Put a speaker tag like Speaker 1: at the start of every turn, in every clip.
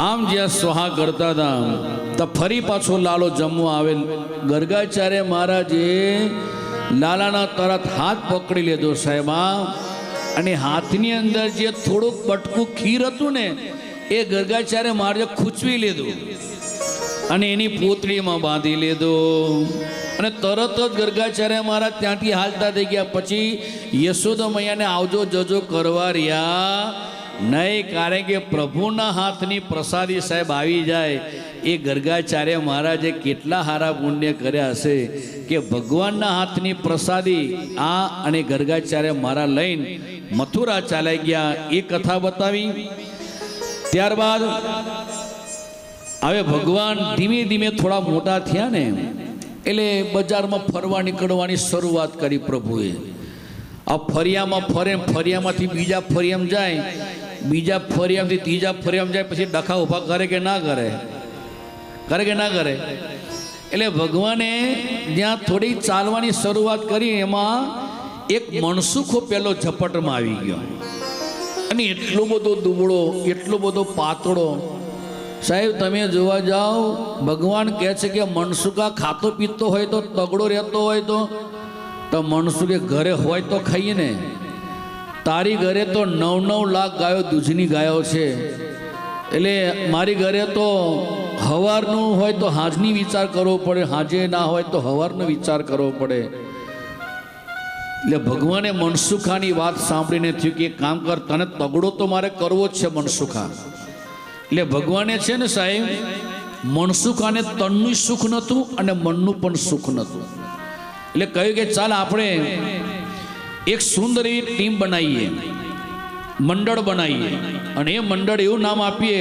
Speaker 1: આમ જ્યાં સ્વાહા કરતા હતા તો ફરી પાછો લાલો જમવા આવેલ. ગર્ગાચાર્ય મહારાજે લાલાના તરત હાથ પકડી લીધો સાહેબા, અને હાથની અંદર જે થોડુંક બટકું ખીર હતું ને એ ગર્ગાચાર્ય મહારાજે ખૂંચવી લીધું અને એની પોતળીમાં બાંધી લીધો. અને તરત જ ગર્ગાચાર્ય મહારાજ ત્યાંથી હાલતા થઈ ગયા. પછી યશોદા મૈયાને આવજો જજો કરવા રહ્યા નહીં, કારણ કે પ્રભુના હાથની પ્રસાદી સાહેબ આવી જાય. એ ગર્ગાચાર્ય મહારાજે કેટલા સારા પુણ્ય કર્યા હશે કે ભગવાનના હાથની પ્રસાદી આ અને ગર્ગાચાર્ય મહારાજ લઈને મથુરા ચાલી ગયા. એ કથા બતાવી. ત્યારબાદ હવે ભગવાન ધીમે ધીમે થોડા મોટા થયા ને એટલે બજારમાં ફરવા નીકળવાની શરૂઆત કરી પ્રભુએ. આ ફરિયામાં ફરે, ફરિયામાંથી બીજા ફરિયામાં જાય, બીજા ફરિયામાંથી ત્રીજા ફરિયામાં જાય, પછી ડખા ઊભા કરે કે ના કરે? કરે કે ના કરે? એટલે ભગવાને જ્યાં થોડી ચાલવાની શરૂઆત કરી એમાં એક મણસુખો પેલો ઝપટમાં આવી ગયો. અને એટલો બધો દુબળો, એટલો બધો પાતળો. સાહેબ તમે જોવા જાઓ, ભગવાન કહે છે કે મનસુખા ખાતો પીતો હોય તો, તગડો રહેતો હોય તો મનસુખે ઘરે હોય તો ખાઈએ ને. તારી ઘરે તો 9-9 લાખ ગાયો, દૂધની ગાયો છે. એટલે મારી ઘરે તો હવારનું હોય તો હાજની વિચાર કરવો પડે, હાજે ના હોય તો હવારનો વિચાર કરવો પડે. એટલે ભગવાને મનસુખાની વાત સાંભળીને થયું કે કામ કર, તને તગડો તો મારે કરવો જ છે મનસુખા. એટલે ભગવાને છે ને સાહેબ મનસુખાને તનનું સુખ નહોતું અને મનનું પણ સુખ નહોતું. એટલે કહ્યું કે ચાલ આપણે એક સુંદર એવી ટીમ બનાવીએ, મંડળ બનાવીએ. અને એ મંડળ એવું નામ આપીએ,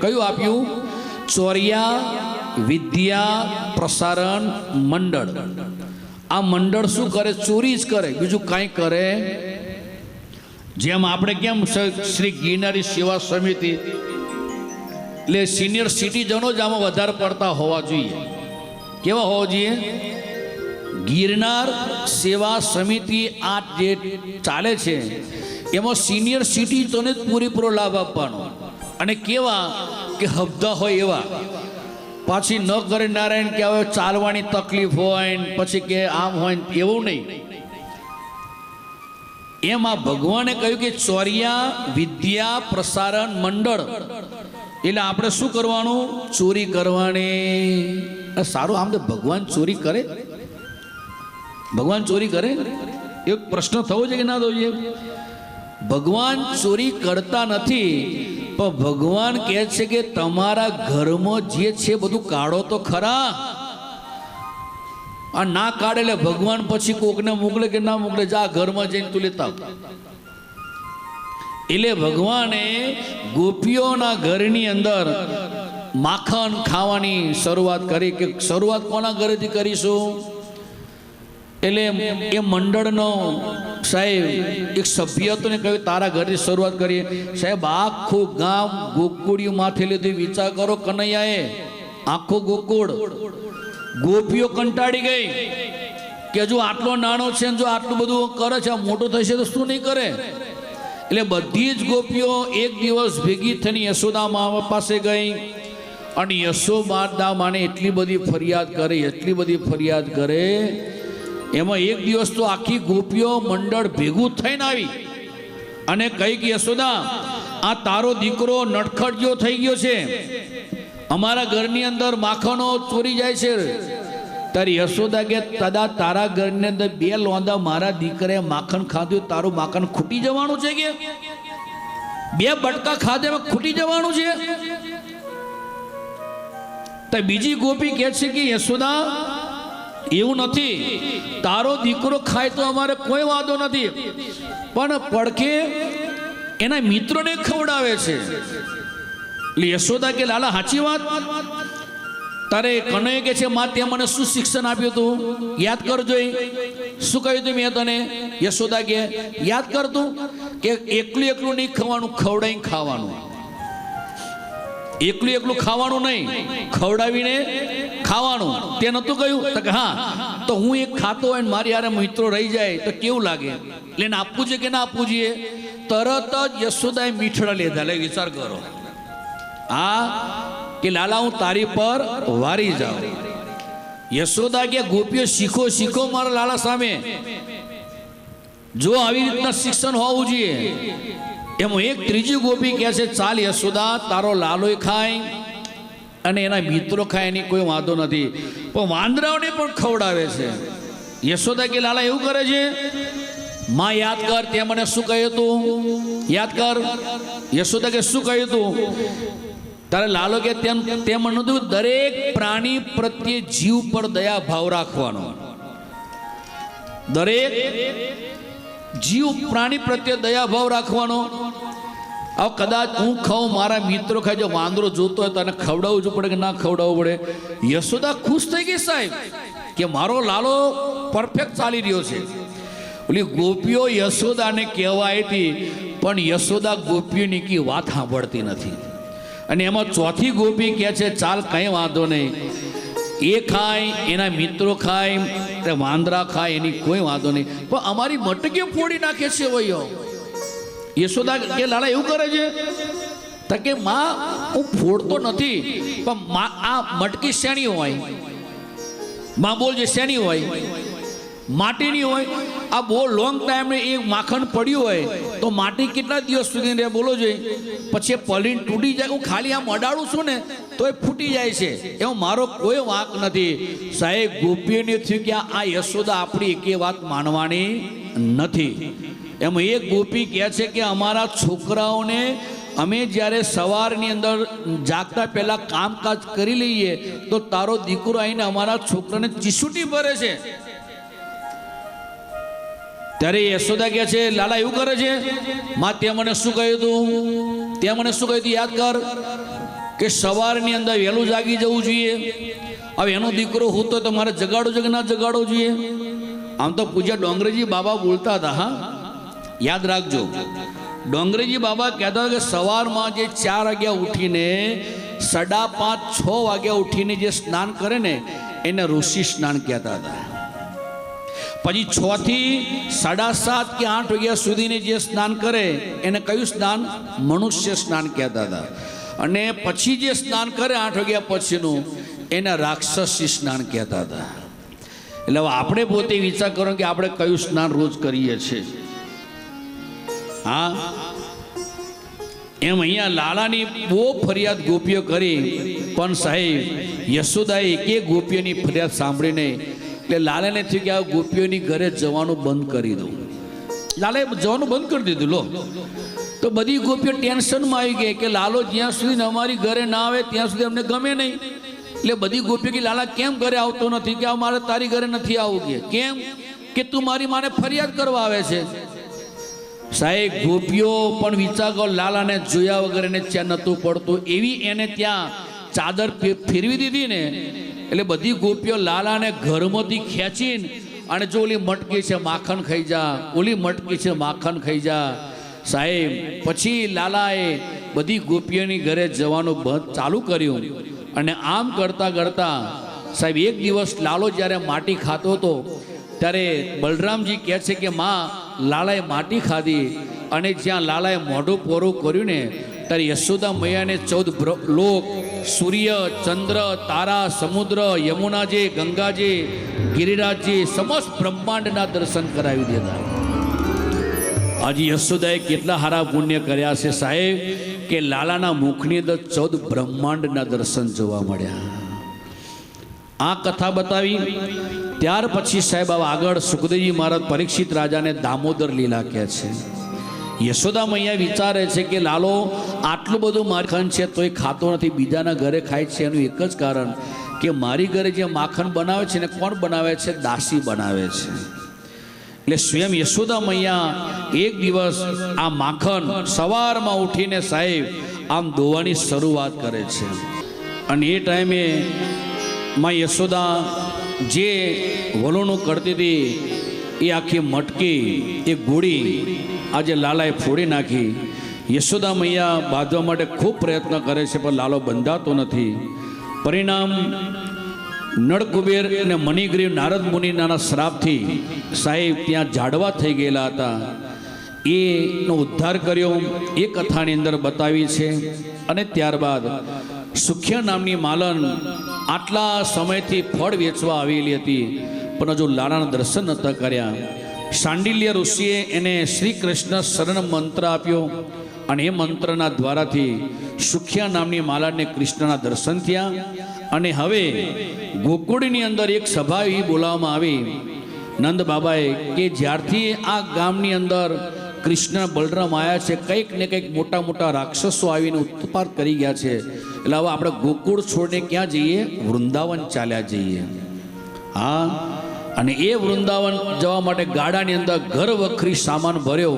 Speaker 1: કયું આપ્યું? ચોર્યા વિદ્યા પ્રસારણ મંડળ. આ મંડળ શું કરે? ચોરી જ કરે, બીજું કાંઈ કરે. જેમ આપણે કેમ શ્રી ગિરનારી સેવા સમિતિ, એટલે સિનિયર સિટીઝનો જ આમાં વધારે પડતા હોવા જોઈએ. કેવા હોવા જોઈએ? ગિરનાર સેવા સમિતિ આ જે ચાલે છે એમાં સિનિયર સિટીઝનોને જ પૂરેપૂરો લાભ આપવાનો. અને કેવા કે હબ્દા હોય એવા. પાછી ન કરે નારાયણ કે હવે ચાલવાની તકલીફ હોય પછી કે આમ હોય, એવું નહીં. એમાં ભગવાને કહ્યું કે ચોર્યા વિદ્યા પ્રસારણ મંડળ. એટલે આપણે શું કરવાનું? ચોરી કરવાની. સારું, આમ તો ભગવાન ચોરી કરે? ભગવાન ચોરી કરે? એક પ્રશ્ન થવો છે કે ના થવો છે? ભગવાન ચોરી કરતા નથી, પણ ભગવાન કહે છે કે તમારા ઘરમાં જે છે બધું કાઢો તો ખરા. આ ના કાઢે એટલે ભગવાન પછી કોકને મોકલે કે ના મોકલે, જા ઘરમાં જઈને તું લેતા. એટલે ભગવાને ગોપીઓના ઘરની અંદર માખણ ખાવાની શરૂઆત કરી. કે શરૂઆત કોના ઘરેથી કરીશું? એટલે એ મંડળનો સાહેબ એક સભ્ય હતો ને કહ્યું તારા ઘરેથી શરૂઆત કરીએ. સાહેબ આખું ગામ ગોકુળિયું માથે લીધું. વિચાર કરો કનૈયાએ, આખો ગોકુળ. ગોપીઓ કંટાળી ગઈ કે જો આટલો નાનો છે જો આટલું બધું કરે છે, મોટો થશે તો શું નહીં કરે. એટલે બધી જ ગોપીઓ એક દિવસ ભેગી થઈને યશોદા મા પાસે ગઈ. અને યશોદા માને એટલી બધી ફરિયાદ કરે, એટલી બધી ફરિયાદ કરે. એમાં એક દિવસ તો આખી ગોપીઓ મંડળ ભેગું થઈને આવી અને કહી કે યશોદા, આ તારો દીકરો નટખટ થઈ ગયો છે, અમારા ઘરની અંદર માખણો ચોરી જાય છે. તારી યશોદા કે દાદા, તારા ઘરની અંદર 2 લોંદા મારા દીકરે માખણ ખાધું, તારું માખણ ખૂટી જવાનું છે? કે 2 બટકા ખાધે ખૂટી જવાનું છે? તો બીજી ગોપી કહે છે કે યશોદા એવું નથી, તારો દીકરો ખાય તો અમારે કોઈ વાંધો નથી, પણ પડખે એના મિત્રોને ખવડાવે છે. એટલે યશોદા કે લાલા સાચી વાત. તારે કનૈયા કે છે માં તે મને શું શિક્ષણ આપ્યું તું? યાદ કરજો. શું કહ્યું તું મેં તને? યશોદા કે યાદ કર તું કે એકલું એકલું નહીં ખાવાનું, ખવડાવીને ખાવાનું. એકલું એકલું ખાવાનું નહીં, ખવડાવીને ખાવાનું. તે નતું કહ્યું? હા, તો હું એક ખાતો હોય ને મારી હારે મિત્રો રહી જાય તો કેવું લાગે? એટલે એને આપવું છે કે ના આપવું જોઈએ? તરત જ યશોદાએ મીઠડા લીધા. એટલે વિચાર કરો, કે લાલા હું તારી પર વારી જાઉં. યશોદા કે ગોપીઓ શીખો શીખો મારા લાલા સામે, જો આવી રીતના શિક્ષણ હોવું જોઈએ. એમાં એક ત્રીજી ગોપી કહે છે, ચાલ યશોદા, તારો લાલોય ખાય અને એના મિત્રો ખાય, એની કોઈ વાંધો નથી, પણ વાંદરાઓને પણ ખવડાવે છે. યશોદા કે લાલા એવું કરે છે? માં યાદ કર, તે મને શું કહ્યું તું? યાદ કર. યશોદા કે શું કહ્યું તું? તારે લાલો કે તેમ નતું, દરેક પ્રાણી પ્રત્યે જીવ પર દયા ભાવ રાખવાનો. દરેક જીવ પ્રાણી પ્રત્યે દયા ભાવ રાખવાનો. હવે કદાચ હું ખાઉં, મારા મિત્રો ખાય, જો વાંદરો જોતો હોય તો એને ખવડાવવું જ પડે કે ના ખવડાવવું પડે? યશોદા ખુશ થઈ ગઈ સાહેબ કે મારો લાલો પરફેક્ટ ચાલી રહ્યો છે. ઓલી ગોપીઓ યશોદાને કહેવાય હતી, પણ યશોદા ગોપીઓની કી વાત સાંભળતી નથી. અને એમાં ચોથી ગોપી કહે છે, ચાલ કંઈ વાંધો નહીં, એ ખાય, એના મિત્રો ખાય, વાંદરા ખાય, એની કોઈ વાંધો નહીં, પણ અમારી મટકીઓ ફોડી નાખે છે વયો. યશોદા કે લાલા એવું કરે છે? તો કે માં હું ફોડતો નથી, પણ આ મટકી શેની હોય? માં બોલજે શેની હોય? માટીની હોય. આ બહુ લોંગ ટાઈમ એ માખણ પડ્યું હોય તો માટી કેટલા દિવસ સુધી રહે બોલો જોઈએ? પછી પલીને તૂટી જાય. હું ખાલી આમ અડાડું છું ને તો એ ફૂટી જાય છે. એમાં મારો કોઈ વાંક નથી. સાહેબ ગોપીઓને થયું કે આ યશોદા આપણી એકે વાત માનવાની નથી. એમાં એક ગોપી કહે છે કે અમારા છોકરાઓને અમે જ્યારે સવારની અંદર જાગતા પહેલા કામકાજ કરી લઈએ તો તારો દીકરો આવીને અમારા છોકરાને ચીસુટી ભરે છે. ત્યારે યશોદા કહે છે, લાલા એવું કરે છે? માં તે મને શું કહ્યું તું? ત્યાં મને શું કહ્યું તું? યાદ કર કે સવારની અંદર વહેલું જાગી જવું જોઈએ. હવે એનો દીકરો હું તો મારે જગાડો છે કે ના જગાડવો જોઈએ? આમ તો પૂજ્ય ડોંગરેજી બાબા બોલતા હતા, હા યાદ રાખજો. ડોંગરેજી બાબા કહેતા હતા કે સવારમાં જે 4 વાગ્યા ઉઠીને 5:30 6 વાગ્યા ઉઠીને જે સ્નાન કરે ને એને ઋષિ સ્નાન કહેતા હતા. પછી 6 થી 7:30 કે 8 વાગ્યા સુધીને જે સ્નાન કરે એને કયું સ્નાન? મનુષ્ય સ્નાન કહેતા હતા. અને પછી જે સ્નાન કરે 8 વાગ્યા પછીનું એને રાક્ષસી સ્નાન કહેતા હતા. એટલે હવે આપણે પોતે વિચાર કરો કે આપણે કયું સ્નાન રોજ કરીએ છીએ. હા, એમ અહીંયા લાલાની બહુ ફરિયાદ ગોપીઓ કરી, પણ સાહેબ યશોદાએ એક ગોપીઓની ફરિયાદ સાંભળીને એટલે લાલાને થયું કે આ ગોપીઓની ઘરે જવાનું બંધ કરી દઉં. લાલાએ જવાનું બંધ કરી દીધું. લો તો બધી ગોપીઓ ટેન્શનમાં આવી ગઈ કે લાલો જ્યાં સુધી અમારી ઘરે ના આવે ત્યાં સુધી અમને ગમે નહીં. એટલે બધી ગોપીઓ કે લાલા કેમ ઘરે આવતો નથી? કે મારે તારી ઘરે નથી આવવું. કે કેમ? કે તું મારી માને ફરિયાદ કરવા આવે છે. સાહેબ ગોપીઓ પણ વિચાર કરો, લાલાને જોયા વગર એને ચેન નતું પડતું, એવી એને ત્યાં ચાદર ફેરવી દીધી ને. એટલે બધી ગોપીઓ લાલાને ઘરમાંથી ખેંચીને અને જો ઓલી મટકી છે માખણ ખાઈ જા, ઓલી મટકી છે માખણ ખાઈ જા. સાહેબ પછી લાલાએ બધી ગોપીઓની ઘરે જવાનું બંધ ચાલુ કર્યું. અને આમ કરતાં કરતાં સાહેબ એક દિવસ લાલો જ્યારે માટી ખાતો હતો ત્યારે બલરામજી કહે છે કે માં લાલાએ માટી ખાધી અને જ્યાં લાલાએ મોઢું પોરું કર્યું ને ત્યારે યશોદા મૈયાને 14 લોક, સૂર્ય, ચંદ્ર, તારા, સમુદ્ર, યમુનાજી, ગંગાજી, ગિરિરાજજી સમસ્ત બ્રહ્માંડના દર્શન કરાવી દીધા. આજે યશોદાએ કેટલા સારા પુણ્ય કર્યા છે સાહેબ કે લાલાના મુખની અંદર 14 બ્રહ્માંડના દર્શન જોવા મળ્યા. આ કથા બતાવી. ત્યાર પછી સાહેબ આગળ સુખદેવજી મહારાજ પરીક્ષિત રાજાને દામોદર લીલા કહે છે. યશોદા મૈયા વિચારે છે કે લાલો આટલું બધું માખણ છે તોય ખાતો નથી, બીજાના ઘરે ખાય છે. એનું એક જ કારણ કે મારી ઘરે જે માખણ બનાવે છે ને કોણ બનાવે છે? દાસી બનાવે છે. એટલે સ્વયં યશોદા મૈયા એક દિવસ આ માખણ સવારમાં ઉઠીને સાહેબ આમ દોવાની શરૂઆત કરે છે. અને એ ટાઈમે માં યશોદા જે વલોણું કરતી હતી એ આખી મટકી, એ ગોળી આજે લાલાએ ફોડી નાખી. યશોદા મૈયા બાંધવા માટે ખૂબ પ્રયત્ન કરે છે પણ લાલો બંધાતો નથી. પરિણામ નળકુબેર અને મણિગ્રીવ નારદ મુનિના શ્રાપથી સાહેબ ત્યાં ઝાડવા થઈ ગયેલા હતા, એનો ઉદ્ધાર કર્યો એ કથાની અંદર બતાવી છે. અને ત્યારબાદ સુખ્યા નામની માલન આટલા સમયથી ફળ વેચવા આવેલી હતી, પણ હજુ લાલાના દર્શન નહોતા કર્યા. શાંડિલ્ય ઋષિએ એને શ્રી કૃષ્ણ શરણ મંત્ર આપ્યો અને એ મંત્રના દ્વારાથી સુખ્યા નામની માલાને કૃષ્ણના દર્શન થયા. અને હવે ગોકુળની અંદર એક સભા એવી બોલાવવામાં આવી નંદ બાબાએ કે જ્યારથી આ ગામની અંદર કૃષ્ણ બલરામ આવ્યા છે, કંઈક ને કંઈક મોટા મોટા રાક્ષસો આવીને ઉત્પાત કરી ગયા છે, એટલે હવે આપણે ગોકુળ છોડીને ક્યાં જઈએ? વૃંદાવન ચાલ્યા જઈએ. હા, અને એ વૃંદાવન જવા માટે ગાડાની અંદર ઘર વખરી સામાન ભર્યો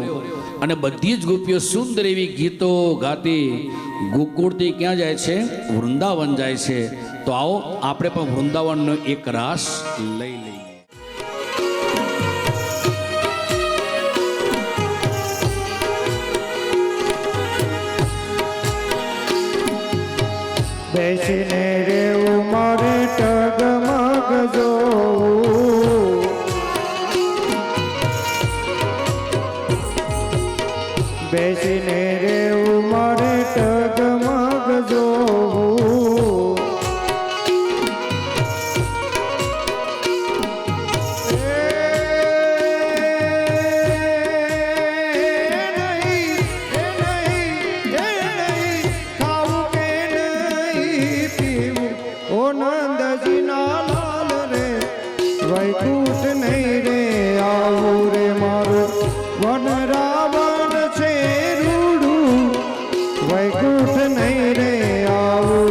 Speaker 1: અને બધી જ ગોપીઓ સુંદર એવી ગીતો ગાતી ગોકુળથી ક્યાં જાય છે? વૃંદાવન જાય છે. તો આવો આપણે પણ વૃંદાવનનો એક રાસ લઈ લઈએ.
Speaker 2: બેસીને રેવું મારે ટગમગ જોવું, બેસીને રેવું મારે ટગમગ જોવું. વૈકુંઠ નહીં રે આવું રે મારું વન રાવણ છે રૂડું, વૈકુંઠ નહીં રે આવું.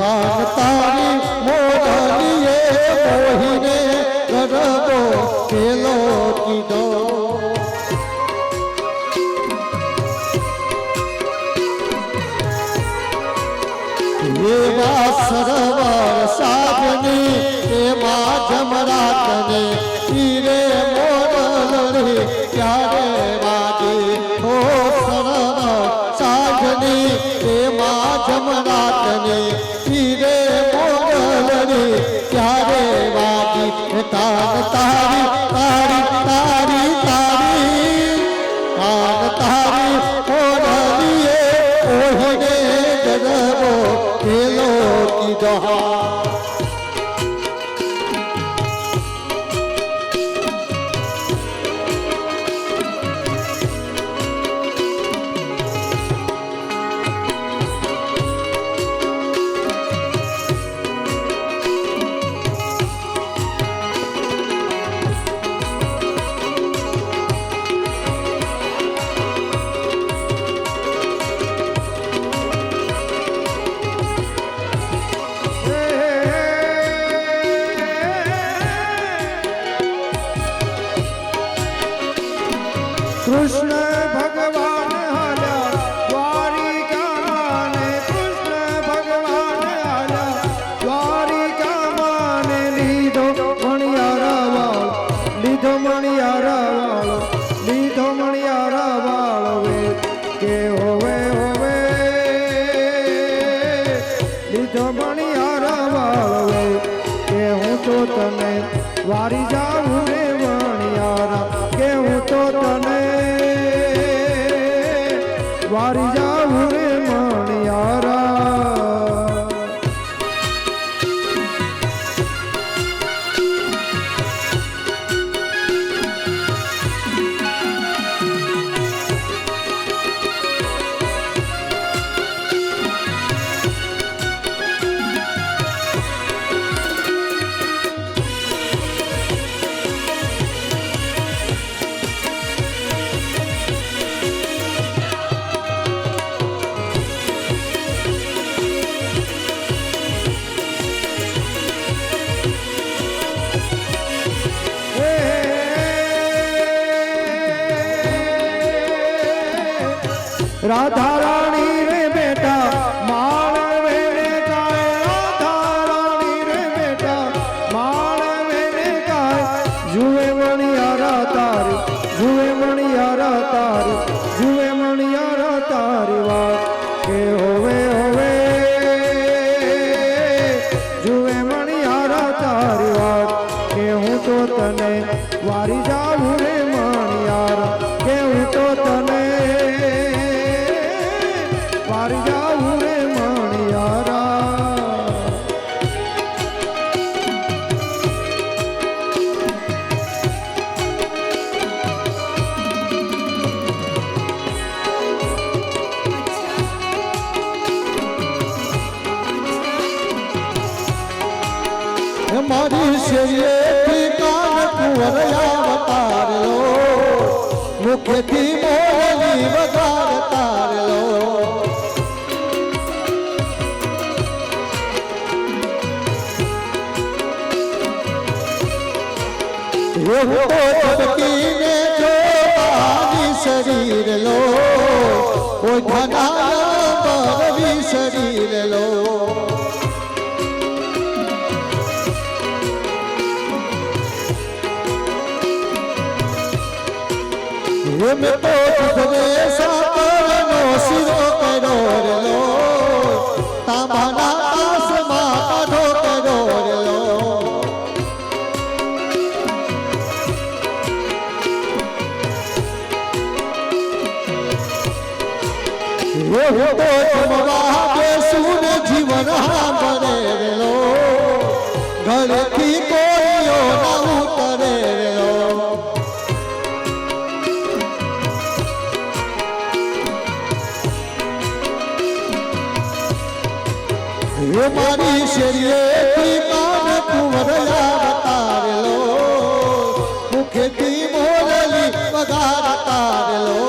Speaker 2: કાન તારી મોઢલીએ મોહીને ગરબો પેલો કીધો, એવા સરવર સાધની એમાં જમરાતને હીરે મોડલડી ક્યારે વાગે હો સરવર સાધની એમાં જમરાતને હીરે મોડલડી ક્યારે વાગી. કાન તારી તારી તારી તારી કાન તારી મોડલીએ ઓહીને ગરબો પેલો કીધો. કૃષ્ણ ભગવાન હાલ્યા દ્વારિકામાં, કૃષ્ણ ભગવાન હાલ્યા દ્વારિકામાં, લીધો મણિયારા વાળ, લીધો મણિયારા વાળ, લીધો મણિયારા વાળ કે હોવે હોવે, લીધો મણિયારા વાળ કે હું તો તને વારી જાઉં રે મણિયારા, કે હું તો તને વારી જાઉં રે મણિયારા. राधा रानी रे बेटा मालवे ने गाय राधा रानी रे बेटा मालवे ने गाय जुए मणियारा तारी जुए मणियारा तारी जुए मणियारा तारी वात के होवे होवे जुए मणियारा तारी वात के हूँ तो तने वारी जाऊं रे मणियारा के हूँ तो तने वारी जाऊं रे मणियारा
Speaker 3: मारी शरीरे थी कान कुंवर अवतार लो मुख थी मोरली वगार तार लो वो चमकी ने जो आनी शरीर लो वो धना बरवी शरीर लो में तो तुझे साकरनो सिरो करो लो तामाना आसमा काढो करो लो वो तो तुमवा के सुन जीवन बने लो घर की कोई ना उतरे लो ये मारी शरीरे थी कान कुंवर अवतार लो मुख थी मोरली वगार तार लो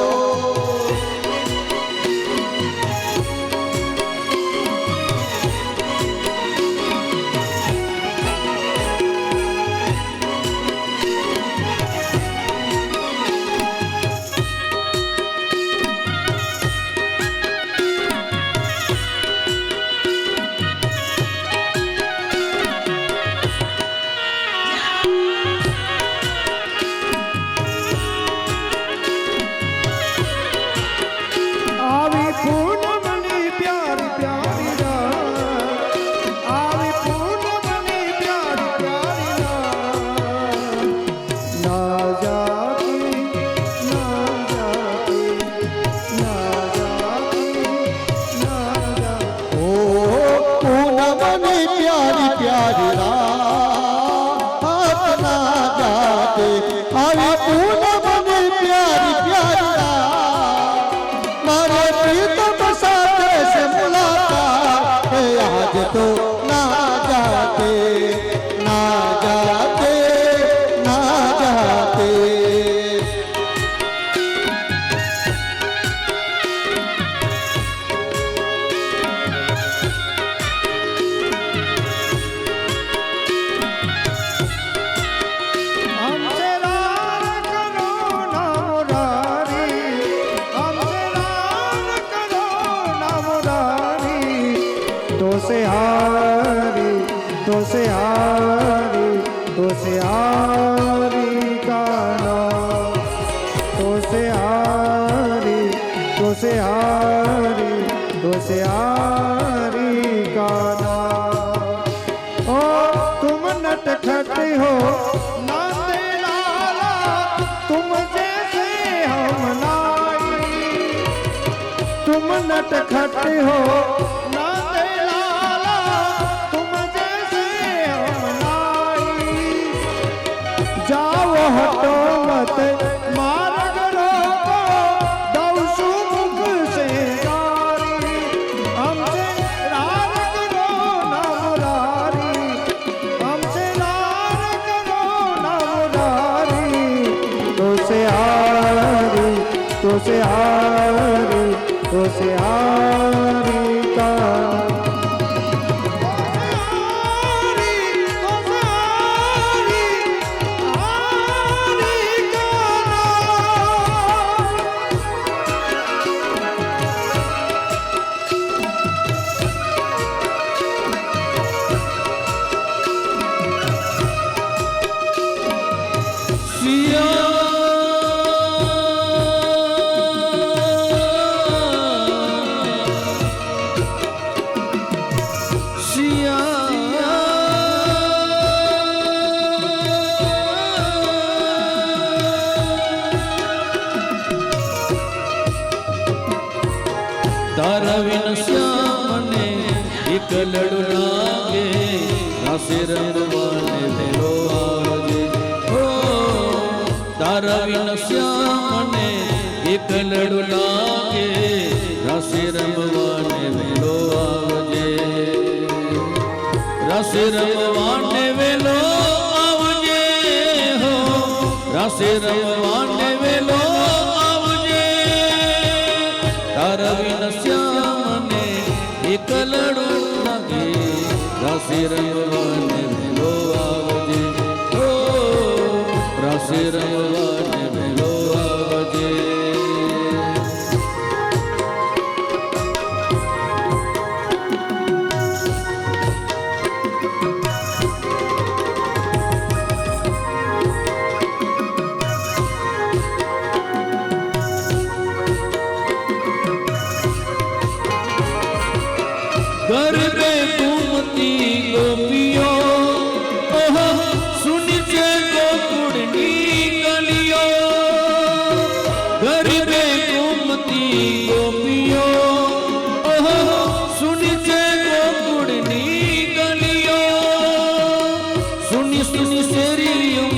Speaker 3: तो ना जाते ना जाते ना जाते
Speaker 2: हमसे लाल करो ना मुरारी हमसे लाल करो ना मुरारी तो से हारी तो से हारी तो से हारी का नाम तो से हारी तो से हारी तो से हारी का नाम ओ तुम नटखट हो नांदे लाला तुम जैसे हम नाई तुम नटखट हो नांदे लाला तुम जैसे हम नाई जाओ हटो मत मार्ग रोको दौसु मुख से गारी हमसे लाल करो ना मुरारी हमसे लाल करो ना मुरारी तो से हारी तो से हारी तो से हारी का
Speaker 1: તારા વિન શ્યામને એક લડુ લાગે રાસે રમવાને વેલો આવજે હો તારા વિન શ્યામને એક લડુ લાગે રાસે રમવાને વેલો આવજે રાસે રમવાને વેલો આવજે હો રાસે રમવાને વેલો આવજે તારા વિન શ્યામને એક લડુ લાગે રાસે રમવાને વેલો આવજે હો રાસે રમવાને વેલો આવજે गरबे घूमती गोपियों ओहो सुनी छे गोकुळनी गलियों गरबे घूमती गोपियों ओहो सुनी छे गोकुळनी गलियों सुनी सुनी शेरियों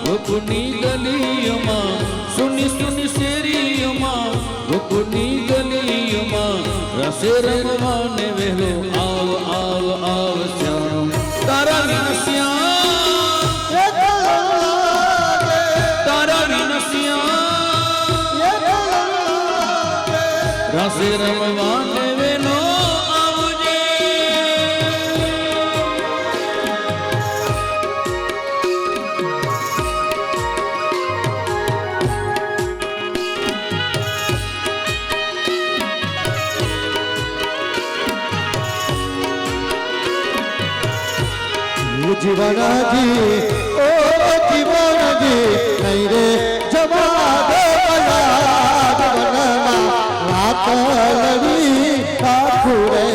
Speaker 1: गोकुळनी गलियों सुनी सुनी शेरियों गोकुळनी गलियों रसे रमवाने वेलो आव आव आव श्याम तारा विन श्याम तारा विन श्याम रसे रमवाने वेलो आवजे
Speaker 3: जीवन जी ओ जीवन जी नहीं रे जमा दे जीवन रात लड़ी ठाकुरे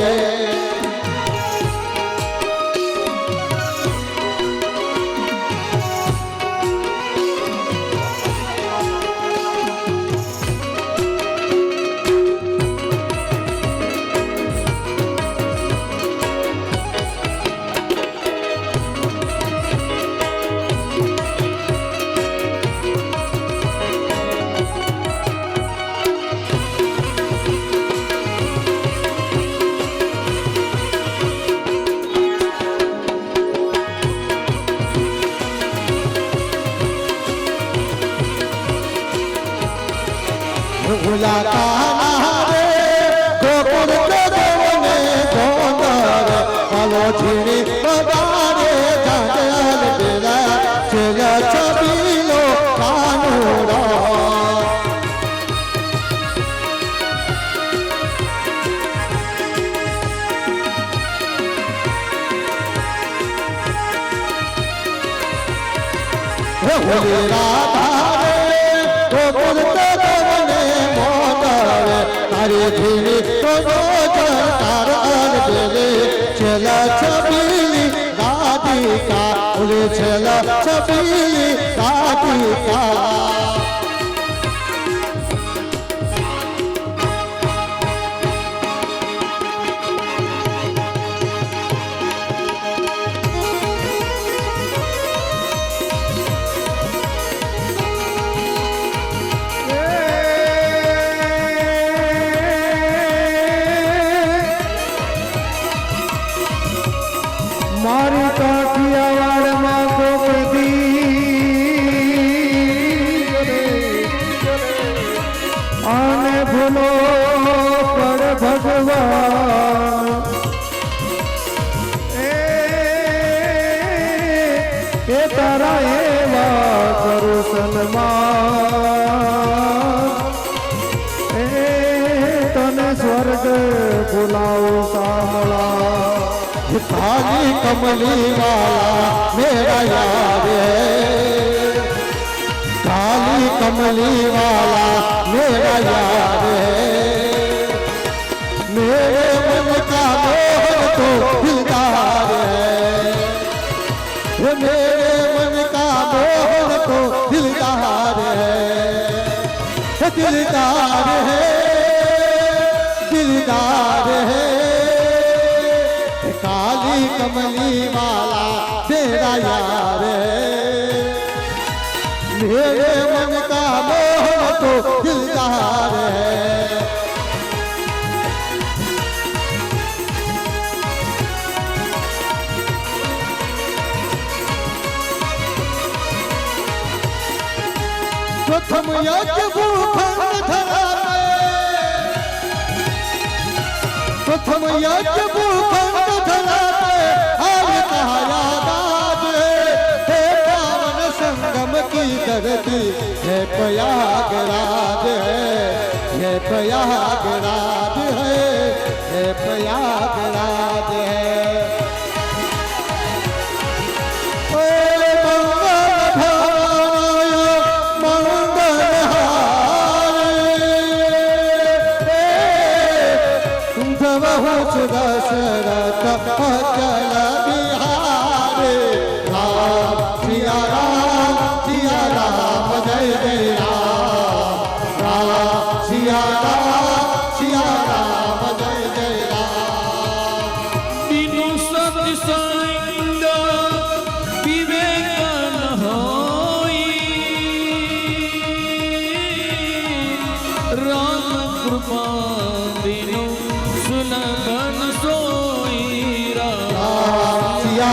Speaker 3: झीणी बगारे जागल बेला चला चबीलो कानूरा होली राधा रे गोकुल तवने मोदरे तारी झीणी तो तारन बेले चला छबीली राधिका बोले चला छबीली राधिका
Speaker 2: मारी काठियावाड़ में गोपदी आने भूलो पर भगवान ए तारा एवा करो सन्मान तने स्वर्ग बुलाओ सामला
Speaker 3: काली कमली वाला मेरा यार है काली कमली वाला मेरा यार है मेरे मन का मोहन तो दिलदार है मेरे मन का मोहन तो दिलदार है दिलदार है दिलदार दिलदार है काली कमली वाला तेरा यार है मेरे मन का मोह तो दिलदार है प्रथम यज्ञ भूखंड धरा प्रथम यज्ञ भूखंड धरा आज कहा याद है पावन संगम की धरती है प्रयागराज है प्रयागराज है प्रयागराज है दशरथ अचल बिहारी राम सिया राम जय जय राम राम सिया राम जय जय राम
Speaker 1: बिनु सत्संग विवेक न होई राम कृपा बिनु सुलभन सोई राम
Speaker 3: सिया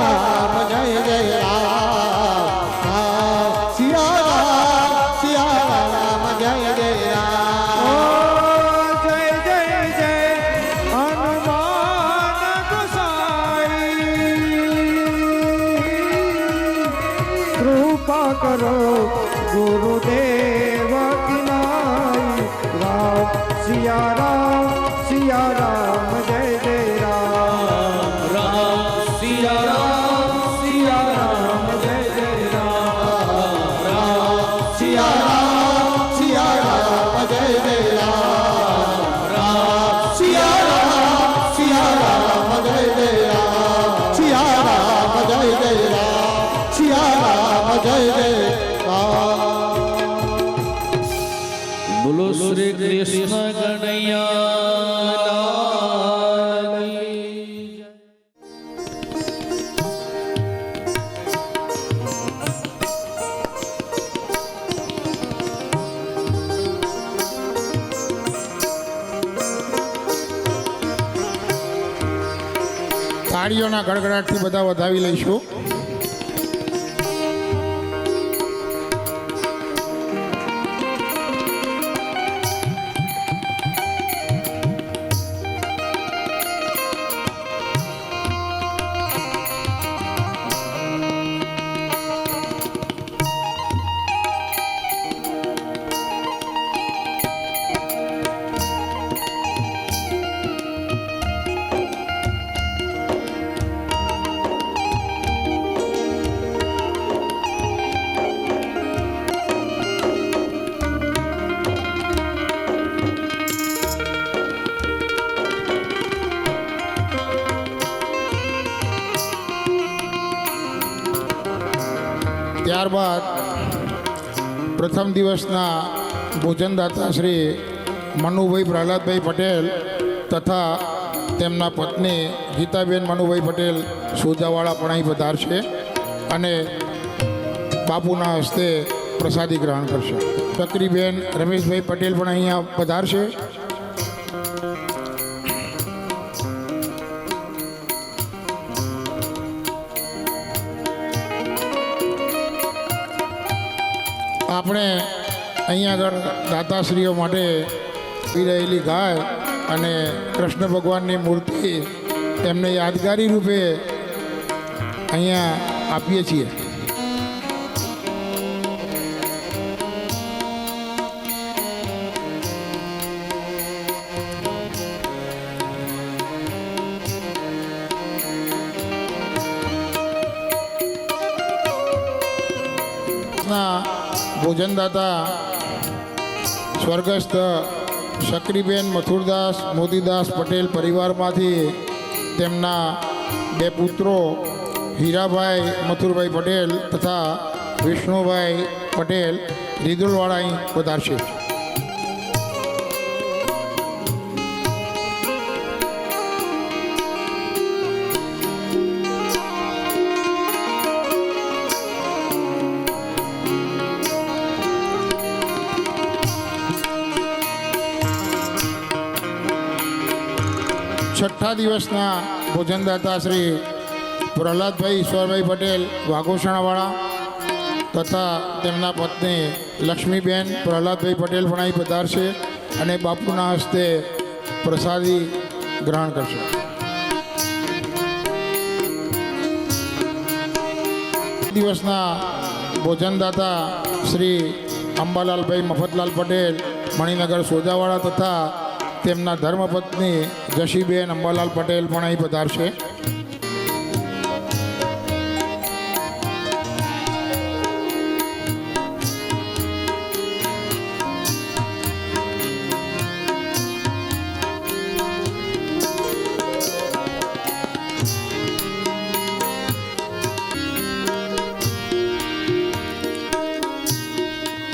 Speaker 3: राम जय जय राम राम सिया राम जय जय राम
Speaker 2: ओ जय जय जय हनुमान गोसाई कृपा करो गुरुदेव की नाई राम सिया राम जय जय राम
Speaker 1: राम सिया राम जय जय राम राम
Speaker 3: सिया राम जय जय राम राम सिया राम जय जय राम सिया राम जय जय राम सिया राम जय जय राम
Speaker 1: बोलो श्री कृष्ण कन्हैया लाल की जय।
Speaker 4: તાળીઓના ગડગડાટથી બધા વધાવી લઈશું. ત્યારબાદ પ્રથમ દિવસના ભોજનદાતા શ્રી મનુભાઈ પ્રહલાદભાઈ પટેલ તથા તેમના પત્ની ગીતાબેન મનુભાઈ પટેલ સોજાવાળા પણ અહીં પધારશે અને બાપુના હસ્તે પ્રસાદી ગ્રહણ કરશે. ચક્રીબેન રમેશભાઈ પટેલ પણ અહીંયા પધારશે. આપણે અહીંયા આગળ દાતાશ્રીઓ માટે પી રહેલી ગાય અને કૃષ્ણ ભગવાનની મૂર્તિ એમને યાદગારી રૂપે અહીંયા આપીએ છીએ. ભોજનદાતા સ્વર્ગસ્થ શકરીબેન મથુરદાસ મોતીદાસ પટેલ પરિવારમાંથી તેમના બે પુત્રો હીરાભાઈ મથુરભાઈ પટેલ તથા વિષ્ણુભાઈ પટેલ રીદુલવાળા અહીં પધારશે. છઠ્ઠા દિવસના ભોજનદાતા શ્રી પ્રહલાદભાઈ ઈશ્વરભાઈ પટેલ વાઘોસણાવાળા તથા તેમના પત્ની લક્ષ્મીબેન પ્રહલાદભાઈ પટેલ પણ અહીં પધારશે અને બાપુના હસ્તે પ્રસાદી ગ્રહણ કરશે. દિવસના ભોજનદાતા શ્રી અંબાલાલભાઈ મફતલાલ પટેલ મણિનગર સોજાવાળા તથા તેમના ધર્મપત્ની જશીબેન અંબાલાલ પટેલ પણ અહીં પધારશે.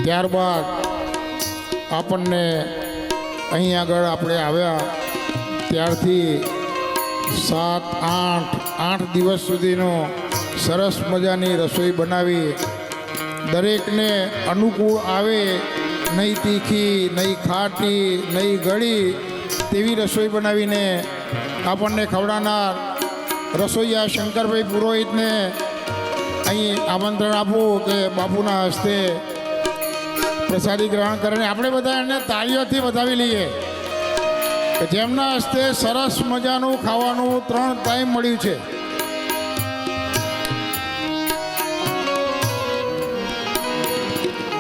Speaker 4: ત્યારબાદ આપણને અહીં આગળ આપણે આવ્યા ત્યારથી 7-8 દિવસ સુધીનો સરસ મજાની રસોઈ બનાવી દરેકને અનુકૂળ આવે, નહીં તીખી, નહીં ખાટી, નહીં ગળી તેવી રસોઈ બનાવીને આપણને ખવડાવનાર રસોઈયા શંકરભાઈ પુરોહિતને અહીં આમંત્રણ આપવું કે બાપુના હસ્તે પ્રસાદી ગ્રહણ કરીને આપણે બધા એને તાળીઓથી વધાવી લઈએ કે જેમના હસ્તે સરસ મજાનું ખાવાનું 3 ટાઈમ મળ્યું છે.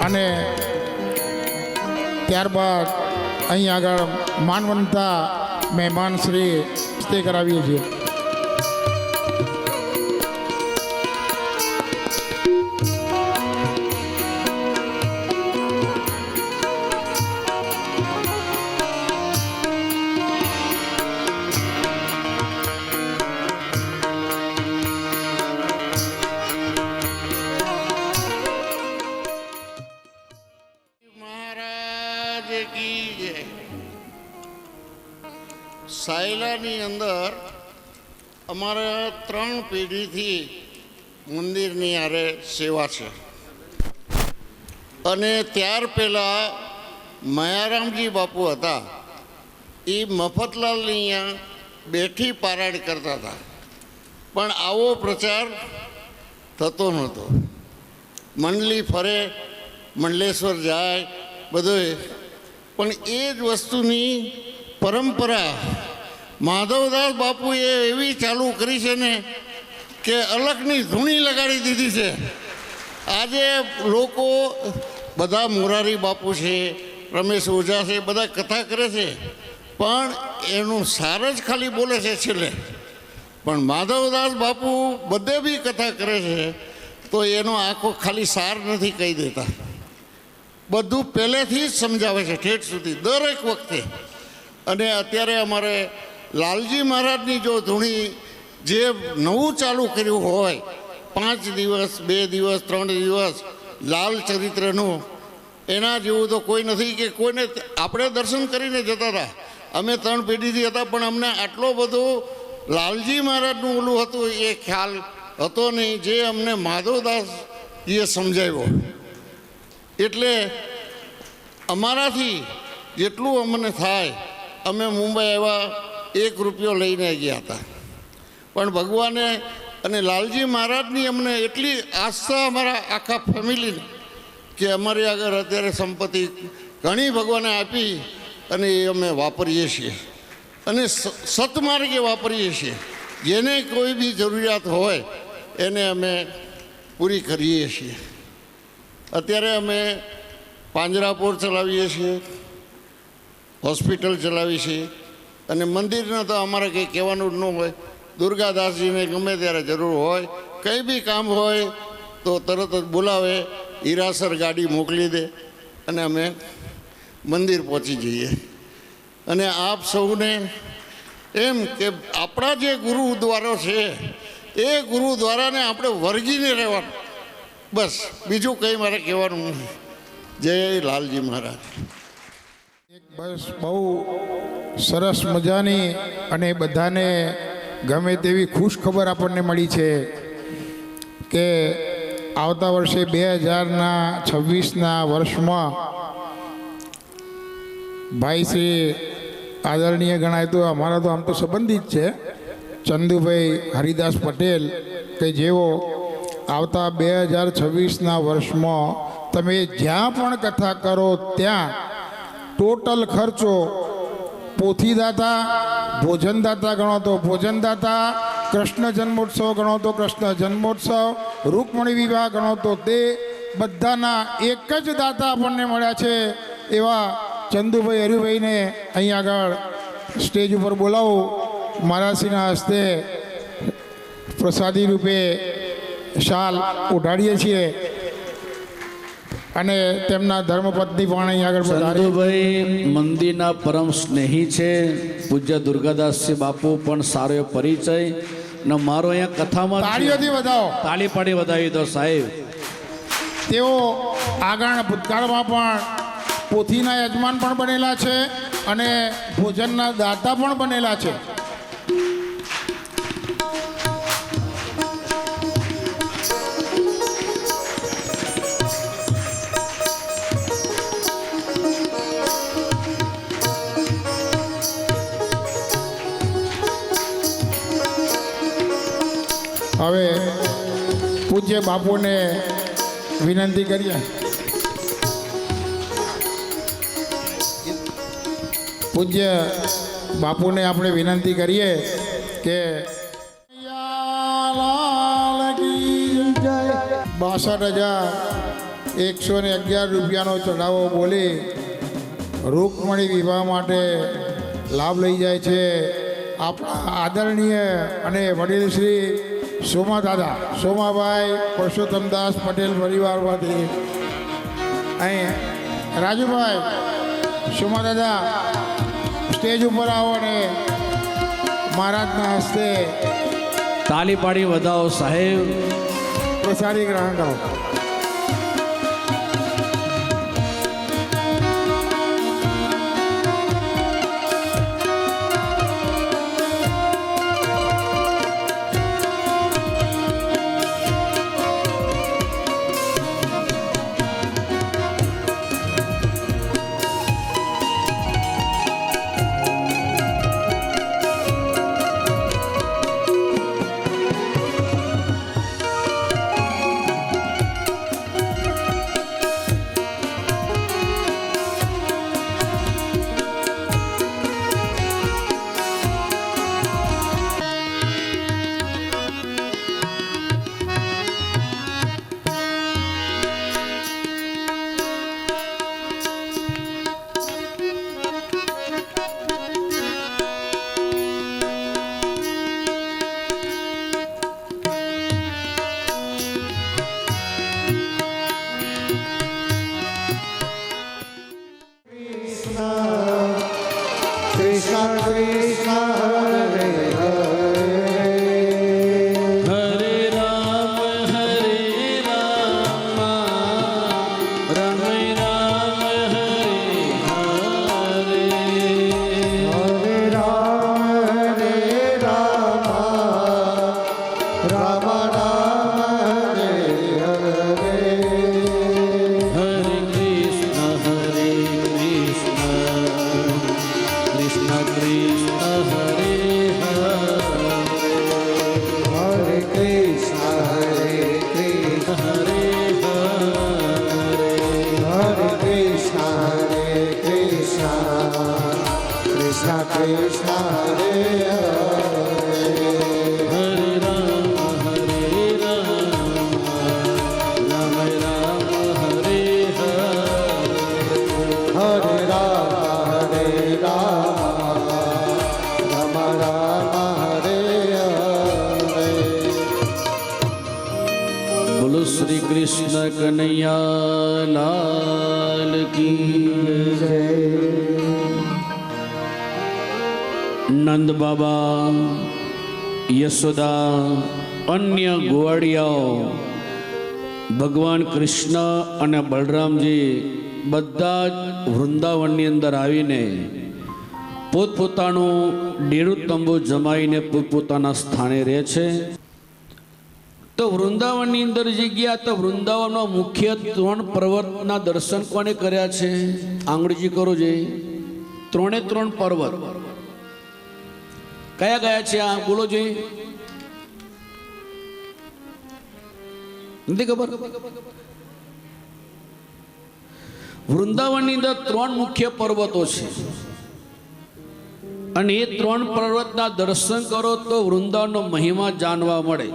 Speaker 4: અને ત્યારબાદ અહીં આગળ માનવંતા મહેમાન શ્રી હસ્તે કરાવીએ છીએ.
Speaker 5: સાયલાની અંદર અમારે 3 પેઢીથી મંદિરની આરે સેવા છે. અને ત્યાર પહેલાં મયારામજી બાપુ હતા, એ મફતલાલની અહીંયા બેઠી પારાયણ કરતા હતા, પણ આવો પ્રચાર થતો નહોતો. મંડલી ફરે, મંડલેશ્વર જાય બધોય, પણ એ જ વસ્તુની પરંપરા માધવદાસ બાપુએ એવી ચાલુ કરી છે ને કે અલગની ધૂણી લગાડી દીધી છે. આજે લોકો બધા મોરારી બાપુ છે, રમેશ ઓઝા છે, બધા કથા કરે છે, પણ એનું સાર જ ખાલી બોલે છે છેલ્લે. પણ માધવદાસ બાપુ બધે બી કથા કરે છે તો એનો આખો ખાલી સાર નથી કહી દેતા, બધું પહેલેથી જ સમજાવે છે ઠેઠ સુધી દરેક વખતે. અને અત્યારે અમારે લાલજી મહારાજની જો ધૂણી જે નવું ચાલુ કર્યું હોય, 5 દિવસ 2 દિવસ 3 દિવસ લાલ ચરિત્રનું, એના જેવું તો કોઈ નથી કે કોઈને. આપણે દર્શન કરીને જતા હતા, અમે 3 પેઢીથી હતા, પણ અમને આટલો બધો લાલજી મહારાજનું ઓલું હતું એ ખ્યાલ હતો નહીં, જે અમને માધવદાસજીએ સમજાવ્યો. એટલે અમારાથી જેટલું અમને થાય, અમે મુંબઈ આવ્યા 1 રૂપિયો લઈને ગયા હતા, પણ ભગવાને અને લાલજી મહારાજની અમને એટલી આસ્થા અમારા આખા ફેમિલીને કે અમારી આગળ અત્યારે સંપત્તિ ઘણી ભગવાને આપી અને એ અમે વાપરીએ છીએ અને સતમાર્ગે વાપરીએ છીએ. જેને કોઈ બી જરૂરિયાત હોય એને અમે પૂરી કરીએ છીએ. અત્યારે અમે પાંજરાપોર ચલાવીએ છીએ, હોસ્પિટલ ચલાવી છે, અને મંદિરના તો અમારે કંઈ કહેવાનું જ ન હોય. દુર્ગાદાસજીને ગમે ત્યારે જરૂર હોય, કંઈ બી કામ હોય તો તરત જ બોલાવે, હીરાસર ગાડી મોકલી દે અને અમે મંદિર પહોંચી જઈએ. અને આપ સૌને એમ કે આપણા જે ગુરુદ્વારો છે એ ગુરુદ્વારાને આપણે વર્ગીને રહેવાનું, બસ બીજું કંઈ મારે કહેવાનું નથી. જય લાલજી મહારાજ.
Speaker 4: બસ બહુ સરસ મજાની અને બધાને ગમે તેવી ખુશ ખબર આપણને મળી છે કે આવતા વર્ષે 2026ના વર્ષમાં ભાઈ શ્રી આદરણીય ગણાય તો અમારા તો આમ તો સંબંધિત છે, ચંદુભાઈ હરિદાસ પટેલ, કે જેઓ આવતા 2026ના વર્ષમાં તમે જ્યાં પણ કથા કરો ત્યાં ટોટલ ખર્ચો પોથીદાતા, ભોજનદાતા ગણો તો ભોજનદાતા, કૃષ્ણ જન્મોત્સવ ગણો તો કૃષ્ણ જન્મોત્સવ, રૂકમણી વિવાહ ગણો તો તે બધાના એક જ દાતા આપણને મળ્યા છે એવા ચંદુભાઈ હરિભાઈને અહીં આગળ સ્ટેજ ઉપર બોલાવું, મહારાજશ્રીના હસ્તે પ્રસાદી રૂપે શાલ ઉઢાડીએ છીએ અને તેમના ધર્મપત્ની પણ અહીં આગળ પધારે.
Speaker 1: ચંદુભાઈ મંદિરના પરમ સ્નેહી છે. પૂજ્ય દુર્ગાદાસજી બાપુ પણ સારો એવો પરિચય ને મારો અહીંયા કથામાં
Speaker 4: તાળીઓથી વધાવો.
Speaker 1: તાળી પાડી વધાવી દો સાહેબ.
Speaker 4: તેઓ આગળના ભૂતકાળમાં પણ પોથીના યજમાન પણ બનેલા છે અને ભોજનના દાતા પણ બનેલા છે. હવે પૂજ્ય બાપુને વિનંતી કરીએ. પૂજ્ય બાપુને આપણે વિનંતી કરીએ કે 62,111 રૂપિયાનો ચઢાવો બોલી રૂકમણી વિવાહ માટે લાભ લઈ જાય છે આપણા આદરણીય અને વડીલ શ્રી સોમાભાઈ પરસોત્તમદાસ પટેલ પરિવારમાંથી. અહીં રાજુભાઈ, સોમા દાદા સ્ટેજ ઉપર આવો અને મહારાજના હસ્તે
Speaker 1: તાળી પાડી વધાવો સાહેબ.
Speaker 4: પ્રસાદી ગ્રહણ કરો.
Speaker 3: કૃષ્ણ કૃષ્ણ હરે
Speaker 1: હરે રામ રામ રામ હરે હરે.
Speaker 3: હરે રામ રામ રામ હરે હરે.
Speaker 1: હરે કૃષ્ણ કૃષ્ણ કૃષ્ણ હરે હરે.
Speaker 3: હરે કૃષ્ણ હરે કૃષ્ણ
Speaker 1: હરે હરે.
Speaker 3: હરે કૃષ્ણ હરે કૃષ્ણ કૃષ્ણ કૃષ્ણ હરે હરે.
Speaker 1: હરે રામ રામ રામ હરે હરે.
Speaker 3: હરે રામ રામ રામ હરે હરે.
Speaker 1: બોલો શ્રી કૃષ્ણ કનૈયા લાલ કી જય. નંદ બાબા, યશોદા, અન્ય ગોવાળિયાઓ, ભગવાન કૃષ્ણ અને બલરામજી બધા જ વૃંદાવનની અંદર આવીને પોતપોતાનું ડેરું તંબુ જમાઈને પોતપોતાના સ્થાને રહે છે. તો વૃંદાવનની અંદર જે ગયા તો વૃંદાવનમાં મુખ્ય 3 પર્વતના દર્શન કોને કર્યા છે? આંગળીજી કરો જે ત્રણે ત્રણ પર્વત કયા કયા છે આ બોલો જોઈએ, નથી ખબર? વૃંદાવનની અંદર ત્રણ મુખ્ય પર્વતો છે અને એ ત્રણ પર્વતના દર્શન કરો તો વૃંદાવનનો મહિમા જાણવા મળે.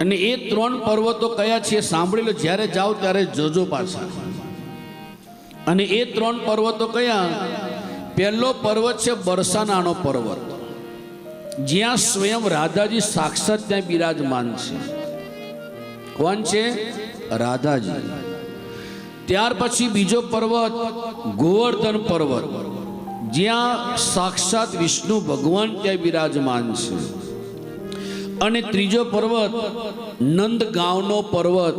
Speaker 1: અને એ ત્રણ પર્વતો કયા છે સાંભળી લો, જ્યારે જાઓ ત્યારે જોજો પાછા. અને એ ત્રણ પર્વતો કયા? પહેલો પર્વત છે બરસાનાનો પર્વત, જ્યાં સ્વયં રાધાજી સાક્ષાત ત્યાં બિરાજમાન છે. કોણ છે? રાધાજી. ત્યાર પછી બીજો પર્વત ગોવર્ધન પર્વત, જ્યાં સાક્ષાત વિષ્ણુ ભગવાન ત્યાં બિરાજમાન છે. અને ત્રીજો પર્વત નંદગાંવનો પર્વત,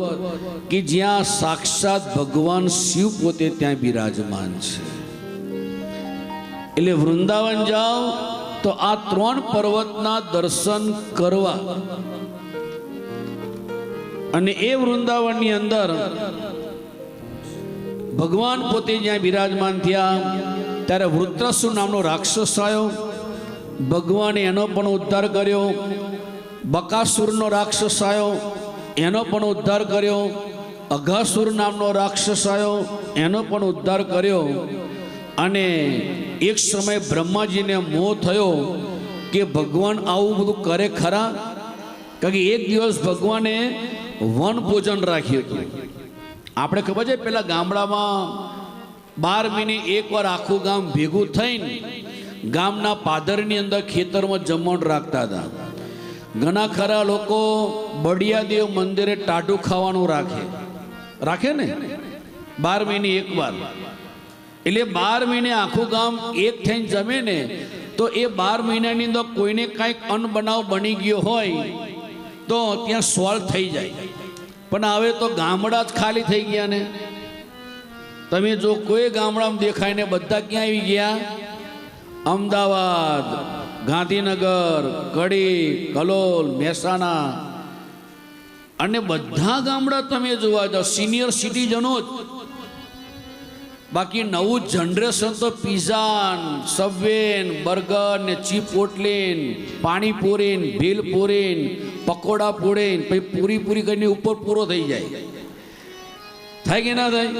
Speaker 1: કે જ્યાં સાક્ષાત ભગવાન શિવ પોતે ત્યાં બિરાજમાન છે. એટલે વૃંદાવન જાઓ તો આ ત્રણ પર્વતના દર્શન કરવા. અને એ વૃંદાવનની અંદર ભગવાન પોતે જ્યાં બિરાજમાન થયા ત્યારે વૃત્રાસુર નામનો રાક્ષસ આવ્યો, ભગવાને એનો પણ ઉદ્ધાર કર્યો. બકાસુરનો રાક્ષસ આવ્યો, એનો પણ ઉદ્ધાર કર્યો. અઘાસુર નામનો રાક્ષસ આવ્યો, એનો પણ ઉદ્ધાર કર્યો. અને એક સમય બ્રહ્માજીને મોહ થયો કે ભગવાન આવું બધું કરે ખરા? કારણ કે એક દિવસ ભગવાને વન ભોજન રાખ્યું હતું. આપણે ખબર છે પેલા ગામડામાં 12 મહિને એકવાર આખું ગામ ભેગું થઈને ગામના પાદરની અંદર ખેતરમાં જમણ રાખતા હતા. ઘણા ખરા લોકો બડિયાદેવ મંદિરે ટાઢું ખાવાનું રાખે ને 12 મહિને એકવાર. એટલે 12 મહિને આખું ગામ એક થઈને જમે ને, તો એ 12 મહિનાની અંદર કોઈને કાંઈક અનબનાવ બની ગયો હોય તો ત્યાં સોલ્વ થઈ જાય. પણ હવે તો ગામડા જ ખાલી થઈ ગયા ને. તમે જો કોઈ ગામડામાં દેખાય ને બધા ક્યાં આવી ગયા? અમદાવાદ, ગાંધીનગર, કડી, કલોલ, મહેસાણા, અને બધા ગામડા તમે જોવા જાઓ સિનિયર સિટીઝનો જ. બાકી નવું જનરેશન તો પિઝા, સબવે, બર્ગર ને ચીપોટલીન, પાણીપુરી, ભેલપુરી, પકોડા પૂરી, પછી પૂરી કરીને ઉપર પૂરો થઈ જાય. થાય કે ના થાય?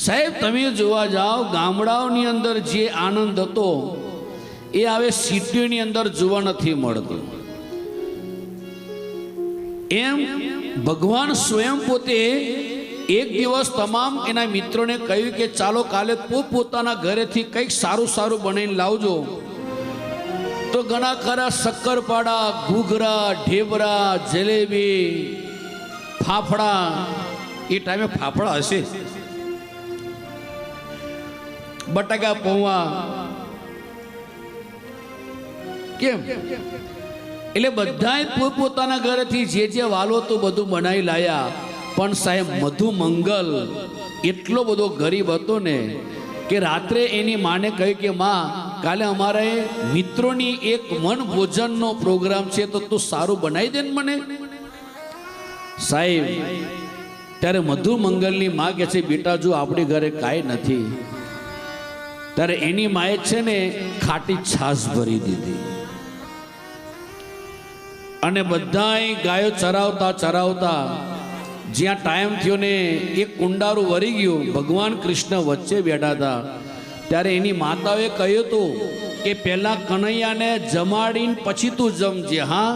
Speaker 1: સાહેબ તમે જોવા જાઓ ગામડાઓની અંદર જે આનંદ હતો એ હવે સિટીની અંદર જોવા નથી મળતો. એમ ભગવાન સ્વયં પોતે એક દિવસ તમામ એના મિત્રોને કહ્યું કે ચાલો કાલે પોતાના ઘરેથી કંઈક સારું બનાવીને લાવજો. તો ઘણા ખરા શક્કરપાડા, ઘૂઘરા, ઢેબરા, જલેબી, ફાફડા, એ ટાઈમે ફાફડા હશે, બટાકા પૌવા, કેમ? એટલે બધા પોતાના ઘરેથી જે વાલો તો બધું બનાવી લાયા. પણ સાહેબ મધુ મંગલ એટલો બધો ગરીબ હતો ને કે રાત્રે એની માને કહ્યું કે માં, કાલે અમારે મિત્રોની એક મન ભોજનનો પ્રોગ્રામ છે, તો તું સારું બનાવી દે ને મને. સાહેબ ત્યારે મધુ મંગલની માં કહે છે, બેટા જો આપણી ઘરે કાંઈ નથી. ત્યારે એની માએ છે ને ખાટી છાશ ભરી દીધી. અને બધાય ગાયો ચરાવતા જ્યાં ટાઈમ થયો ને એક કુંડારું વરી ગયું, ભગવાન કૃષ્ણ વચ્ચે બેઠા હતા. ત્યારે એની માતાએ કહ્યું હતું કે પહેલા કનૈયાને જમાડીને પછી તું જમજે. હા,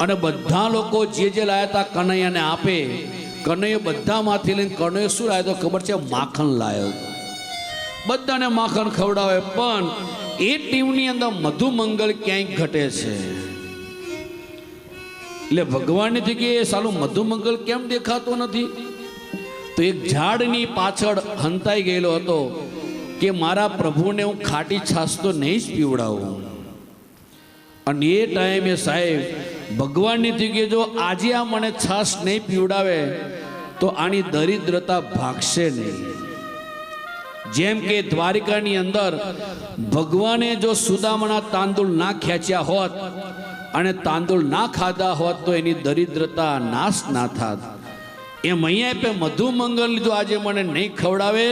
Speaker 1: અને બધા લોકો જે લાયા હતા કનૈયાને આપે. કનૈયો બધામાંથી લઈને કનૈયો શું લાવ્યો ખબર છે? માખણ લાવ્યો. બધાને માખણ ખવડાવે. પણ એ ટીમની અંદર મધુ મંગલ ક્યાંય ઘટે છે. એટલે ભગવાનની જગ્યાએ સાલું મધુમંગલ કેમ દેખાતો નથી? તો એક ઝાડની પાછળ હંતાઈ ગયેલો હતો કે મારા પ્રભુને હું ખાટી છાશ તો નહીં જ પીવડાવું. અને એ ટાઈમે સાહેબ ભગવાનની જગ્યાએ જો આજે આ મને છાશ નહીં પીવડાવે તો આની દરિદ્રતા ભાગશે નહીં. જેમ કે દ્વારિકાની અંદર ભગવાને જો સુદામાના તાંદુળ ના ખેંચ્યા હોત અને તાંદુળ ના ખાધા હોત તો એની દરિદ્રતા નાશ ના થાત. એમ અહીંયા આપે મધુમંગલ જો આજે મને નહીં ખવડાવે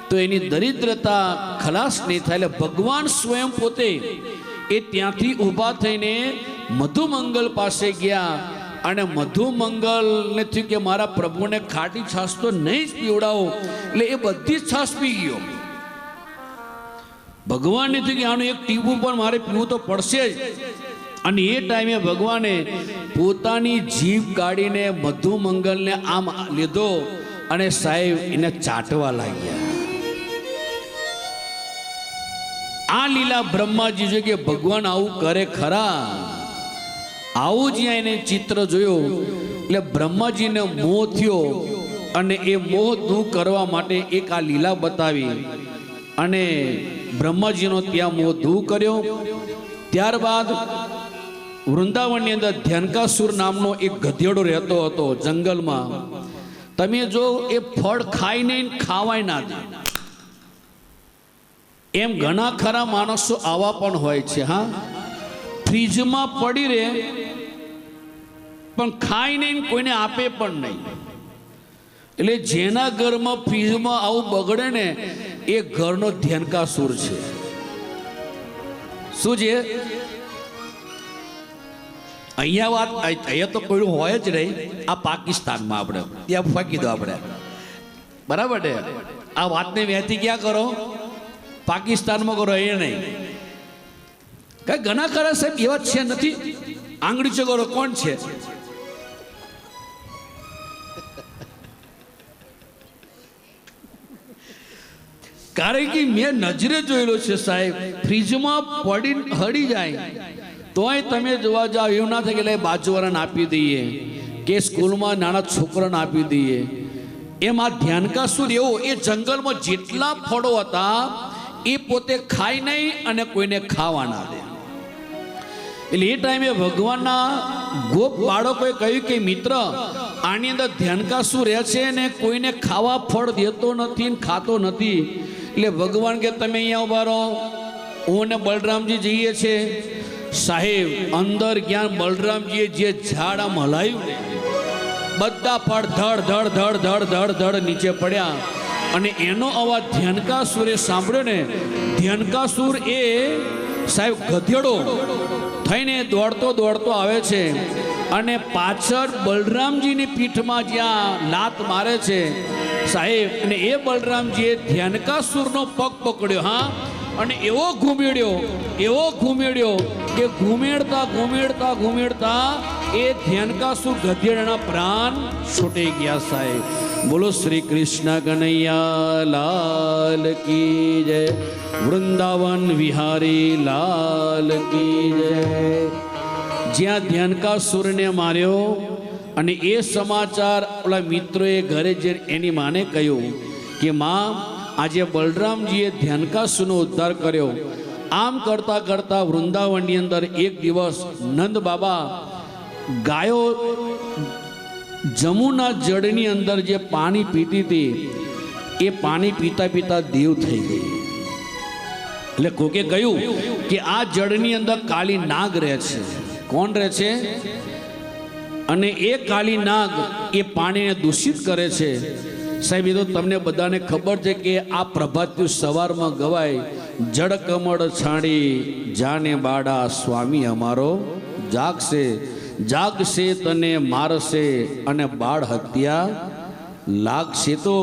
Speaker 1: તો એની દરિદ્રતા ખલાસ નહીં થાય. એટલે ભગવાન સ્વયં પોતે એ ત્યાંથી ઊભા થઈને મધુમંગલ પાસે ગયા અને મધુમંગલને થયું કે મારા પ્રભુને ખાટી છાશ તો નહીં જ પીવડાવો, એટલે એ બધી જ છાશ પી ગયો. ભગવાનને થયું કે આનું એક ટીપું પણ મારે પીવું તો પડશે જ. અને એ ટાઈમે ભગવાને પોતાની જીભ કાઢીને મધુમંગલને આમ લીધો અને સાહેબ એને ચાટવા લાગ્યા. આ લીલા બ્રહ્માજી જો કે ભગવાન આવું કરે ખરા, આવું જ્યાં એને ચિત્ર જોયું એટલે બ્રહ્માજીને મોહ થયો અને એ મોહ દૂર કરવા માટે એક આ લીલા બતાવી અને બ્રહ્માજીનો ત્યાં મોહ દૂર કર્યો. ત્યારબાદ વૃંદાવનની અંદર ધ્યાનકાસુર નામનો એક ગધેડો રહેતો હતો જંગલમાં. તમે જો એ ફળ ખાઈ નહીં ખાવાય ના દે. એમ ઘણા ખરા માણસો આવા પણ હોય છે. હા, ફ્રીજમાં પડી રહે પણ ખાઈ નહીં કોઈને આપે પણ નહીં. એટલે જેના ઘરમાં ફ્રીજમાં આવું બગડે ને એ ઘરનો ધ્યાનકાસુર છે. શું છે અહીંયા વાત? અહીંયા તો કોઈ હોય જ નહીં. આ પાકિસ્તાનમાં આપણે ત્યાં ફાંકી દો આપણે, બરાબર ને? આ વાતને વહેતી ક્યાં કરો? પાકિસ્તાનમાં કરો, એ નહીં. કઈ ઘણા ખરા સાહેબ એવા છે નથી. આંગળી ચગરો કોણ છે? કારણ કે મેં નજરે જોયેલો છે સાહેબ, ફ્રીજમાં પડી હળી જાય તોય તમે જોવા જાઓ એવું ના થાય કે એટલે બાજુવાળાને આપી દઈએ કે સ્કૂલમાં નાના છોકરાને આપી દઈએ. એમ આ ધ્યાનકાસુર એવો એ જંગલમાં જેટલા ફળો હતા એ પોતે ખાય નહીં અને કોઈને ખાવા ના દે. એટલે એ ટાઈમે ભગવાનના ગોપ બાળકોએ કહ્યું કે મિત્ર, આની અંદર ધ્યાનકાસુર રહે છે ને કોઈને ખાવા ફળ દેતો નથી ને ખાતો નથી. એટલે ભગવાન કે તમે અહીંયા ઉભા રહો, હું ને બલરામજી જઈએ છે. સાહેબ અંદર જ્ઞાન બલરામજીએ જે ઝાડ આમ હલાયું ને બધા ફળ ધડ ધડ ધડ ધડ ધડ ધડ નીચે પડ્યા. અને એનો અવાજ ધ્યાનકાસુરે સાંભળ્યો ને. ધ્યાનકાસુર એ સાહેબ ગધેડો થઈને દોડતો દોડતો આવે છે અને પાછળ બલરામજીની પીઠમાં જ્યાં લાત મારે છે સાહેબ, અને એ બલરામજીએ ધ્યાનકાસુરનો પગ પકડ્યો. હા, અને એવો ઘૂમેડ્યો કે ઘૂમેડતા ઘૂમેડતા ઘૂમેડતા એ ધ્યાનકાસુર ગધેડાના પ્રાણ છૂટી ગયા. સાહેબ બોલો શ્રી કૃષ્ણ કનૈયા લાલ કી જય, વૃંદાવન વિહારી લાલ કી જય. જ્યાં ધ્યાનકાસુરને માર્યો અને એ સમાચાર ઓલા મિત્રોએ ઘરે જઈને એની માને કહ્યું કે માં, આજે બલરામજીએ ધ્યાનકાસુરનો ઉદ્ધાર કર્યો. આમ કરતા કરતા વૃંદાવનની અંદર એક દિવસ નંદ બાબા ગાયો જમુના જળની અંદર જે પાણી પીતી હતી એ પાણી પીતા પીતા દેવ થઈ ગઈ. એટલે કોકે કહ્યું કે આ જળની અંદર કાળી નાગ રહે છે. કોણ રહે છે? અને એ કાળી નાગ એ પાણીને દૂષિત કરે છે. સાહેબ એ તો તમને બધાને ખબર છે કે આ પ્રભાતી સવારમાં ગવાય, જળ કમળ છાડી જાને બાડા સ્વામી અમારો જાગશે, જાગશે તને મારશે અને બાળ હત્યા લાગશે. તો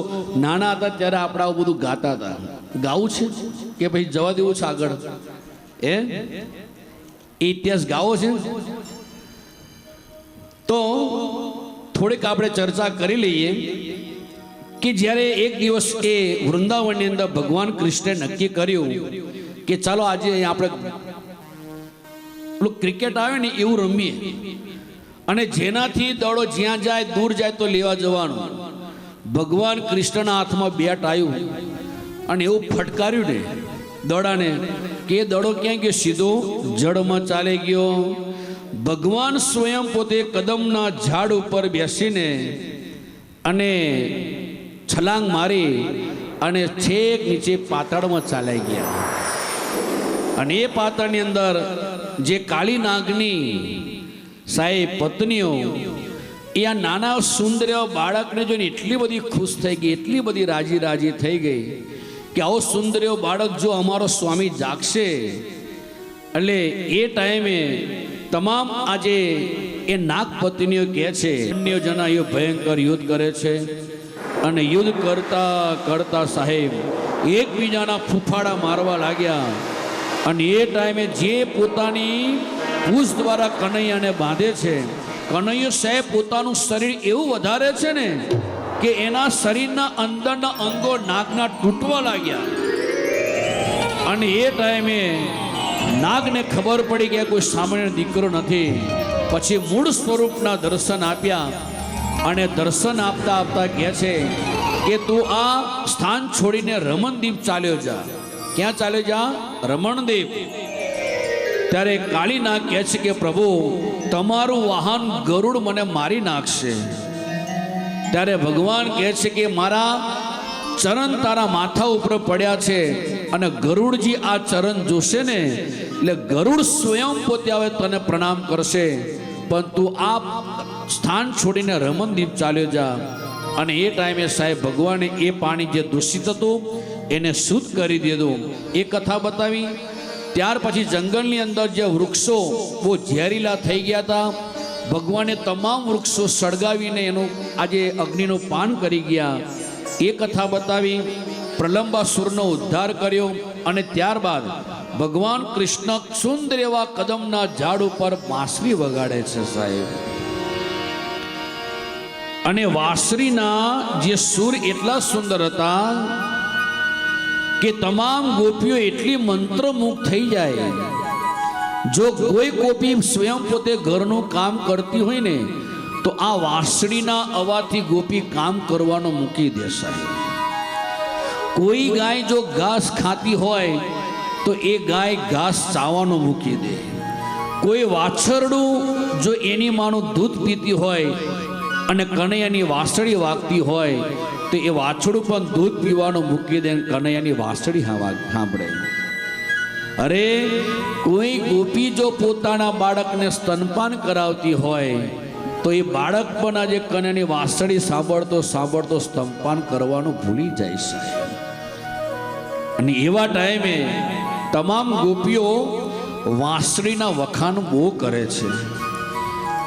Speaker 1: નાના હતા ત્યારે આપણે આવું બધું ગાતા હતા. ગાવું છે કે ભાઈ જવા દેવું છે આગળ? એ ઇતિહાસ ગાવો છે તો થોડીક આપણે ચર્ચા કરી લઈએ કે જ્યારે એક દિવસ એ વૃંદાવનની અંદર ભગવાન કૃષ્ણે નક્કી કર્યું કે ચાલો આજે આપણે ક્રિકેટ આવે ને એવું રમીએ, અને જેનાથી દડો જ્યાં જાય દૂર જાય તો લેવા જવાનું. ભગવાન કૃષ્ણના હાથમાં બેટ આવ્યું અને એવું ફટકાર્યું ને દડાને કે એ દડો ક્યાં ગયો? સીધો જળમાં ચાલી ગયો. ભગવાન સ્વયં પોતે કદમના ઝાડ ઉપર બેસીને અને છલાંગ મારી અને છેક નીચે પાતાળમાં ચાલી ગયા. અને એ પાતાળની અંદર જે કાળી નાગની સાહેબ પત્નીઓ એ આ નાના સુંદર એવા બાળકને જોઈને એટલી બધી ખુશ થઈ ગઈ, એટલી બધી રાજી થઈ ગઈ કે આવો સુંદર એવો બાળક જો અમારો સ્વામી જાગશે. એટલે એ ટાઈમે તમામ આજે એ નાગપત્નીઓ કહે છે, અન્ય જણા એ ભયંકર યુદ્ધ કરે છે અને યુદ્ધ કરતા સાહેબ એકબીજાના ફૂફાડા મારવા લાગ્યા. અને એ ટાઈમે જે પોતાની પૂછ દ્વારા કનૈયાને બાંધે છે, કનૈયો સાહેબ પોતાનું શરીર એવું વધારે છે ને કે એના શરીરના અંદરના અંગો નાગના તૂટવા લાગ્યા. અને એ ટાઈમે નાગને ખબર પડી કે કોઈ સામાન્ય દીકરો નથી. પછી મૂળ સ્વરૂપના દર્શન આપ્યા અને દર્શન આપતા કહે છે કે તું આ સ્થાન છોડીને રમણદીપ ચાલ્યો જા. ક્યાં ચાલ્યો જા? રમણદીપ. ત્યારે કાળીનાગ કહે છે કે પ્રભુ, તમારું વાહન ગરુડ મને મારી નાખશે. ત્યારે ભગવાન કહે છે કે મારા ચરણ તારા માથા ઉપર પડ્યા છે અને ગરુડજી આ ચરણ જોશે ને એટલે ગરુડ સ્વયં પોતે આવે તને પ્રણામ કરશે, પણ તું આ સ્થાન છોડીને રમણદીપ ચાલ્યો જા. અને એ ટાઈમે સાહેબ ભગવાને એ પાણી જે દૂષિત હતું એને શુદ્ધ કરી દીધું. એ કથા બતાવી. ત્યાર પછી જંગલની અંદર જે વૃક્ષો બહુ ઝેરીલા થઈ ગયા હતા, ભગવાને તમામ વૃક્ષો સળગાવીને એનું આજે અગ્નિનું પાન કરી ગયા. એ કથા બતાવી. પ્રલંબાસુરનો ઉદ્ધાર કર્યો. અને ત્યારબાદ ભગવાન કૃષ્ણ સુંદર એવા કદમના ઝાડ ઉપર વાંસળી વગાડે છે સાહેબ. અને વાંસળીના જે સૂર એટલા સુંદર હતા કે તમામ ગોપીઓ એટલી મંત્રમુગ્ધ થઈ જાય. જો કોઈ ગોપી સ્વયં પોતે ઘરનું કામ કરતી હોય ને તો આ વાંસળીના અવાજથી ગોપી કામ કરવાનું મૂકી દે સાહેબ. કોઈ ગાય જો ઘાસ ખાતી હોય તો એ ગાય ઘાસ ચાવવાનું મૂકી દે. કોઈ વાછરડું જો એની માનું દૂધ પીતી હોય અને કનૈયાની વાંસળી વાગતી હોય તો એ વાછડું પણ દૂધ પીવાનું મૂકી દે, કનૈયાની વાંસળી સાંભળે. અરે કોઈ ગોપી જો પોતાના બાળકને સ્તનપાન કરાવતી હોય તો એ બાળક પણ આજે કનૈયાની વાંસળી સાંભળતો સ્તનપાન કરવાનું ભૂલી જાય સાહેબ. અને એવા ટાઈમે તમામ ગોપીઓ વાંસળીના વખાણ બહુ કરે છે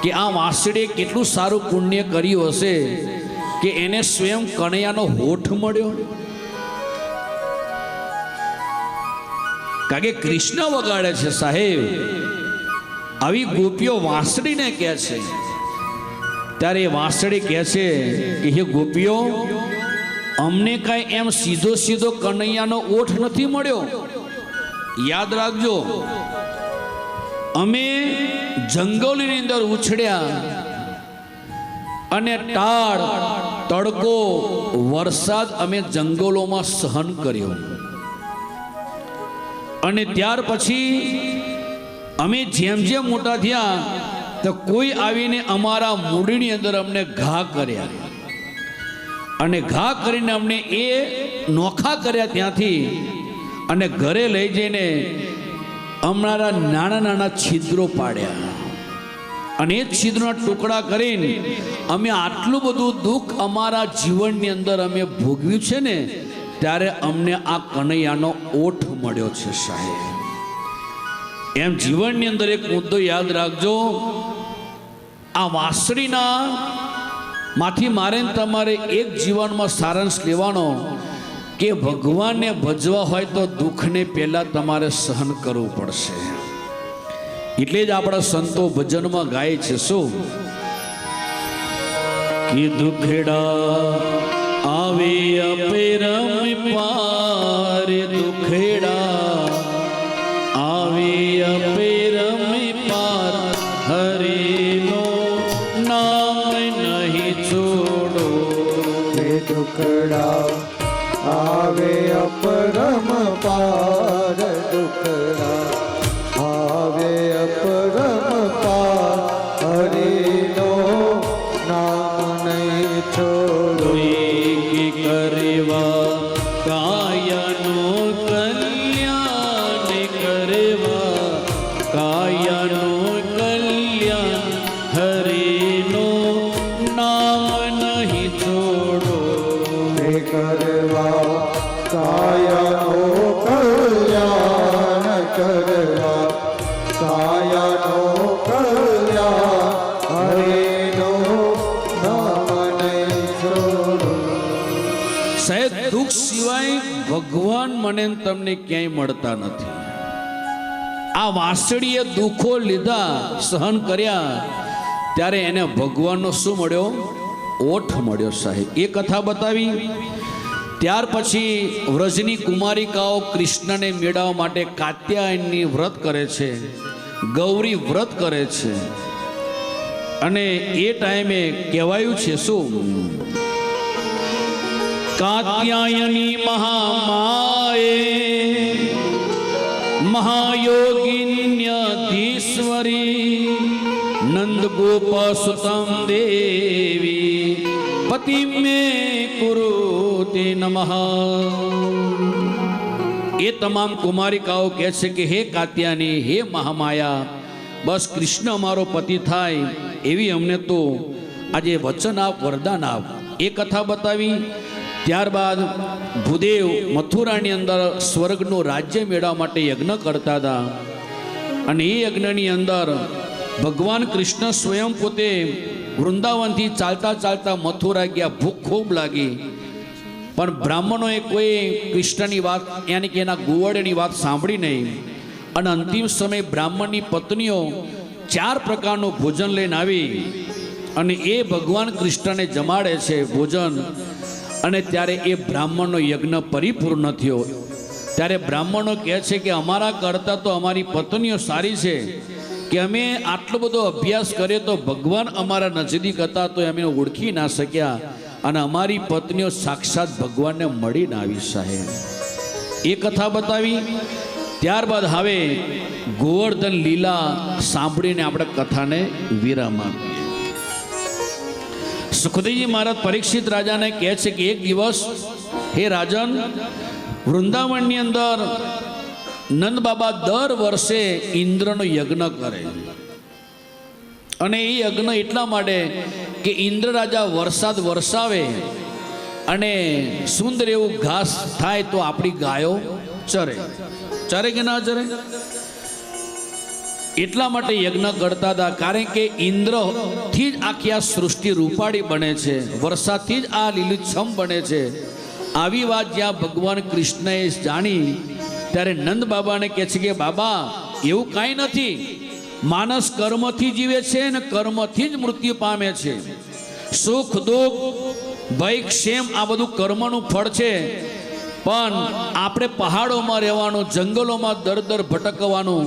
Speaker 1: કે આ વાંસળીએ કેટલું સારું પુણ્ય કર્યું હશે કે એને સ્વયં કનૈયાનો હોઠ મળ્યો. કારણ કે કૃષ્ણ વગાડે છે સાહેબ. આવી ગોપીઓ વાંસળીને કહે છે. ત્યારે એ વાંસળી કહે છે કે હે ગોપીઓ, અમને કાંઈ એમ સીધો કનૈયાનો ઓઠ નથી મળ્યો. યાદ રાખજો, અમે જંગલની અંદર ઉછળ્યા અને ટાળ, તડકો, વરસાદ અમે જંગલોમાં સહન કર્યો. અને ત્યાર પછી અમે જેમ મોટા થયા તો કોઈ આવીને અમારા મૂડીની અંદર અમને ઘા કર્યા અને ઘા કરીને અમને એ નોખા કર્યા. ત્યાંથી અને ઘરે લઈ જઈને અમારા નાના છિદ્રો પાડ્યા અને એ છિદ્રના ટુકડા કરીને અમે આટલું બધું દુઃખ અમારા જીવનની અંદર અમે ભોગવ્યું છે ને ત્યારે અમને આ કનૈયાનો ઓઠ મળ્યો છે સાહેબ. એમ જીવનની અંદર એક મુદ્દો યાદ રાખજો, આ વાંસળીના માંથી મારે તમારે એક જીવનમાં સારાંશ લેવાનો કે ભગવાનને ભજવા હોય તો દુઃખને પહેલા તમારે સહન કરવું પડશે. એટલે જ આપણા સંતો ભજનમાં ગાય છે શું કે દુખડા આવે અપેરમ પાર, દુખડા આવે અપેરમ પાર, હરિનો નામ નહીં છોડો.
Speaker 2: દુખડા આવે અપરમ પાર, દુખડા આવે અપરમ પાર, હરિનો નામ નહીં છોડો.
Speaker 1: કરવા કાયનો કલ્યાણ, કરવા કાયનો કલ્યાણ, હરિનો મને ને તમને ક્યાંય મળતા નથી. આ વાંસળીએ દુઃખો લીધા, સહન કર્યા, ત્યારે એને ભગવાનનો શું મળ્યો? ઓઠ મળ્યો સાહેબ. એ કથા બતાવી. ત્યાર પછી વ્રજની કુમારિકાઓ કૃષ્ણને મેળવવા માટે કાત્યાયનની વ્રત કરે છે, ગૌરી વ્રત કરે છે. અને એ ટાઈમે કહેવાયું છે શું? કાત્યાયની મહામાએ મહાયોગિન્યધીશ્વરી નંદ ગોપ સુતમ દેવી પતિ મે કુરુતે નમઃ. એ તમામ કુમારિકાઓ કહે છે કે હે કાત્યાની, હે મહામાયા, બસ કૃષ્ણ અમારો પતિ થાય એવી અમને તો આજે વચન આપ, વરદાન આપ. એ કથા બતાવી. ત્યારબાદ ભૂદેવ મથુરાની અંદર સ્વર્ગનું રાજ્ય મેળવવા માટે યજ્ઞ કરતા હતા. અને એ યજ્ઞની અંદર ભગવાન કૃષ્ણ સ્વયં પોતે વૃંદાવનથી ચાલતા ચાલતા મથુરા ગયા. ભૂખ ખૂબ લાગી, પણ બ્રાહ્મણોએ કોઈ કૃષ્ણની વાત, યાની કે એના ગુવડની વાત સાંભળી નહીં. અને અંતિમ સમયે બ્રાહ્મણની પત્નીઓ 4 પ્રકારનું ભોજન લઈને આવી અને એ ભગવાન કૃષ્ણને જમાડે છે ભોજન. અને ત્યારે એ બ્રાહ્મણનો યજ્ઞ પરિપૂર્ણ થયો. ત્યારે બ્રાહ્મણો કહે છે કે અમારા કરતાં તો અમારી પત્નીઓ સારી છે, કે અમે આટલો બધો અભ્યાસ કર્યો તો ભગવાન અમારા નજદીક હતા તો અમે ઓળખી ના શક્યા, અને અમારી પત્નીઓ સાક્ષાત ભગવાનને મળીને આવી સાહેબ. એ કથા બતાવી. ત્યારબાદ હવે ગોવર્ધન લીલા સાંભળીને આપણે કથાને વિરામ આપીએ. સુખદેવજી મહારાજ પરીક્ષિત રાજાને કહે છે કે એક દિવસ, હે રાજન, વૃંદાવનની અંદર નંદ બાબા દર વર્ષે ઇન્દ્રનો યજ્ઞ કરે. અને એ યજ્ઞ એટલા માટે કે ઇન્દ્ર રાજા વરસાદ વરસાવે અને સુંદર એવું ઘાસ થાય તો આપણી ગાયો ચરે. ચરે કે ના ચરે? એટલા માટે યજ્ઞ કરતા હતા. કારણ કે ઇન્દ્રથી જ આખી આ સૃષ્ટિ રૂપાળી બને છે, વરસાદથી જ આ લીલીછમ બને છે. આવી વાત જ્યાં ભગવાન કૃષ્ણએ જાણી ત્યારે નંદ બાબાને કહે છે કે બાબા, એવું કાંઈ નથી. માણસ કર્મથી જીવે છે અને કર્મથી જ મૃત્યુ પામે છે. સુખ દુઃખ ભય ક્ષેમ આ બધું કર્મનું ફળ છે. પણ આપણે પહાડોમાં રહેવાનું, જંગલોમાં દર દર ભટકવાનું,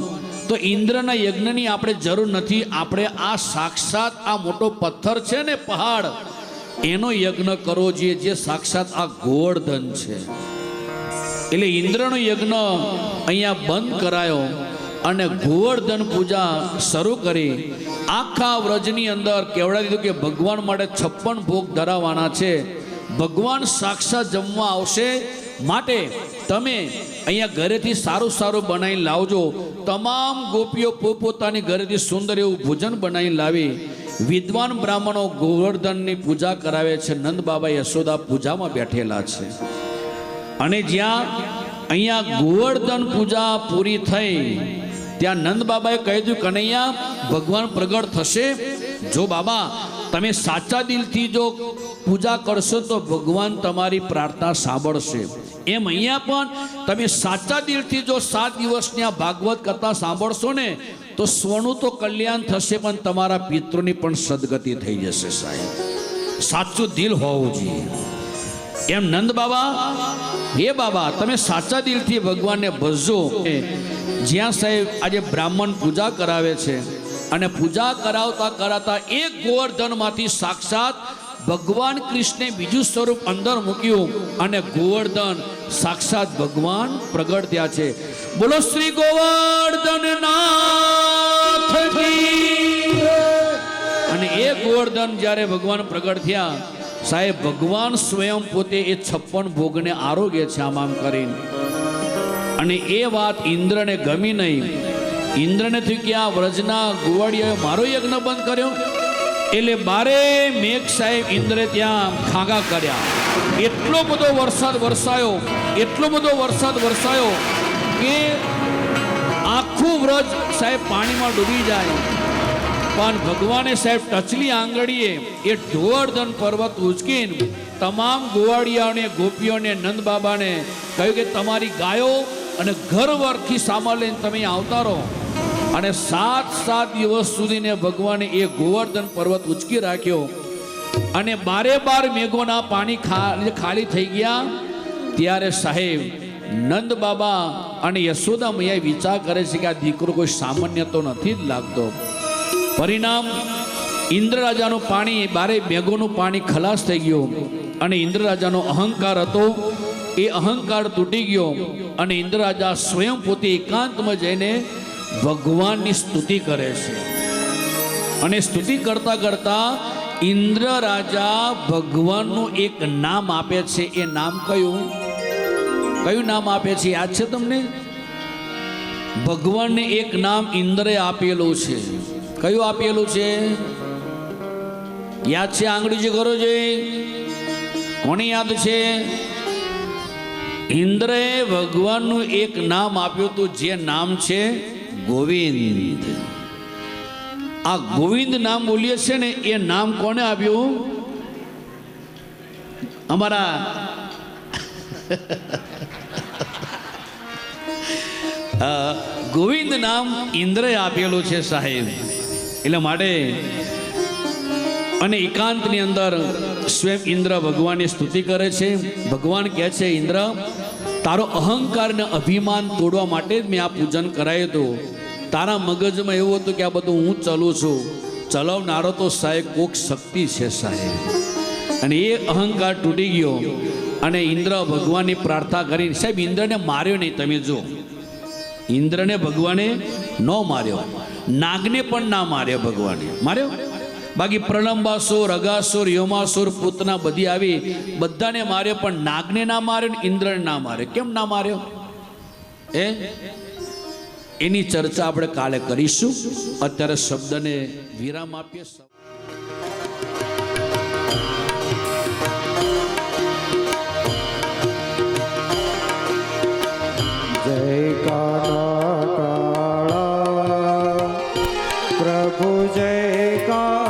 Speaker 1: તો ઇન્દ્રના યજ્ઞની આપણે જરૂર નથી. આપણે આ સાક્ષાત આ મોટો પથ્થર છે ને પહાડ, એનો યજ્ઞ કરવો જોઈએ, જે સાક્ષાત આ ગોવર્ધન છે. એટલે ઇન્દ્રનો યજ્ઞ અહીંયા બંધ કરાયો અને ગોવર્ધન પૂજા શરૂ કરી. આખા વ્રજની અંદર કહેવડાવી દીધું કે ભગવાન માટે 56 ભોગ ધરાવવાના છે. ભગવાન સાક્ષાત જમવા આવશે, માટે તમે અહીંયા ઘરેથી સારું સારું બનાવીને લાવજો. તમામ ગોપીઓ પોતપોતાની ઘરેથી સુંદર એવું ભોજન બનાવીને લાવી વિદ્વાન બ્રાહ્મણો ગોવર્ધનની પૂજા કરાવે છે. નંદ બાબા યશોદા પૂજામાં બેઠેલા છે. અને જ્યાં અહીંયા ગોવર્ધન પૂજા પૂરી થઈ ત્યાં નંદ બાબાએ કહી દીધું, કનૈયા, ભગવાન પ્રગટ થશે. જો બાબા, તમે સાચા દિલથી જો પૂજા કરશો તો ભગવાન તમારી પ્રાર્થના સાંભળશે. એમ અહીંયા પણ તમે સાચા દિલથી જો 7 દિવસની આ ભાગવત કથા સાંભળશો ને તો સ્વનું તો કલ્યાણ થશે, પણ તમારા પિતૃની પણ સદગતિ થઈ જશે સાહેબ. સાચું દિલ હોવું જોઈએ. એમ નંદ બાબા, હે બાબા, તમે સાચા દિલથી ભગવાનને ભજજો. જ્યાં સાહેબ આજે બ્રાહ્મણ પૂજા કરાવે છે અને પૂજા કરાવતા કરાવતા એક ગોવર્ધનમાંથી સાક્ષાત ભગવાન કૃષ્ણે બીજું સ્વરૂપ અંદર મૂક્યું અને ગોવર્ધન સાક્ષાત ભગવાન પ્રગટ થયા છે. બોલો શ્રી ગોવર્ધન નાથ કી. અને એ ગોવર્ધન જ્યારે ભગવાન પ્રગટ થયા સાહેબ, ભગવાન સ્વયં પોતે એ 56 ભોગને આરોગ્ય છે આમ આમ કરીને. અને એ વાત ઇન્દ્રને ગમી નહીં. ઇન્દ્રને થયું કે આ વ્રજના ગુવાડિયાએ મારો યજ્ઞ બંધ કર્યો. એટલે 12 મેઘ સાહેબ ઇન્દ્રે ત્યાં ખાગા કર્યા. એટલો બધો વરસાદ વરસાયો, એટલો બધો વરસાદ વરસાયો કે આખું વ્રજ સાહેબ પાણીમાં ડૂબી જાય. પણ ભગવાને સાહેબ ટચલી આંગળીએ એ ગોવર્ધન પર્વત ઉચકીને તમામ ગોવાળિયાઓને ગોપીઓને નંદ બાબાને કહ્યું કે તમારી ગાયો અને ઘર વરથી સામાન લઈને તમે આવતા રહો. અને 7 દિવસ સુધીને ભગવાને એ ગોવર્ધન પર્વત ઉચકી રાખ્યો. અને 12 મેઘોના પાણી ખાલી થઈ ગયા. ત્યારે સાહેબ નંદ બાબા અને યશોદા મૈયા વિચાર કરે છે કે આ દીકરો કોઈ સામાન્ય તો નથી જ લાગતો. પરિણામ ઇન્દ્ર રાજાનું પાણી 12 મેઘોનું પાણી ખલાસ થઈ ગયું. અને ઇન્દ્ર રાજાનો અહંકાર હતો એ અહંકાર તૂટી ગયો. અને ઇન્દ્ર રાજા સ્વયં પોતે એકાંતમાં જઈને ભગવાનની સ્તુતિ કરે છે. અને સ્તુતિ કરતા કરતા ઇન્દ્ર રાજા ભગવાનનું એક નામ આપે છે. એ નામ કયું નામ આપે છે યાદ છે તમને? ભગવાનને એક નામ ઇન્દ્રે આપેલું છે. કયું આપેલું છે યાદ છે? આંગળી કરો છે. કોને યાદ છે? ઇન્દ્રએ ભગવાનનું એક નામ આપ્યું હતું, જે નામ છે ગોવિંદ. આ ગોવિંદ નામ બોલીએ છે ને, એ નામ કોને આપ્યું? અમારા ગોવિંદ નામ ઇન્દ્રએ આપેલું છે સાહેબ. એટલે માટે અને એકાંતની અંદર સ્વયં ઇન્દ્ર ભગવાનની સ્તુતિ કરે છે. ભગવાન કહે છે, ઇન્દ્ર તારો અહંકાર ને અભિમાન તોડવા માટે જ મેં આ પૂજન કરાયું હતું. તારા મગજમાં એવું હતું કે આ બધું હું ચલું છું. ચલાવનારો તો સાહેબ કોક શક્તિ છે સાહેબ. અને એ અહંકાર તૂટી ગયો. અને ઇન્દ્ર ભગવાનની પ્રાર્થના કરી. સાહેબ ઇન્દ્રને માર્યો નહીં. તમે જો, ઇન્દ્રને ભગવાને ન માર્યો, નાગને પણ ના માર્યો. ભગવાને માર્યો. બાકી પ્રલંબાસુર, અગાસુર, યોમાસુર, પૂતના બધી આવી, બધાને માર્યો. પણ નાગને ના માર્યો ને ઇન્દ્રને ના માર્યો. કેમ ના માર્યો? એની ચર્ચા આપણે કાલે કરીશું. અત્યારે શબ્દને વિરામ આપીએ.
Speaker 2: જય કાળા પ્રભુ, જય કાળા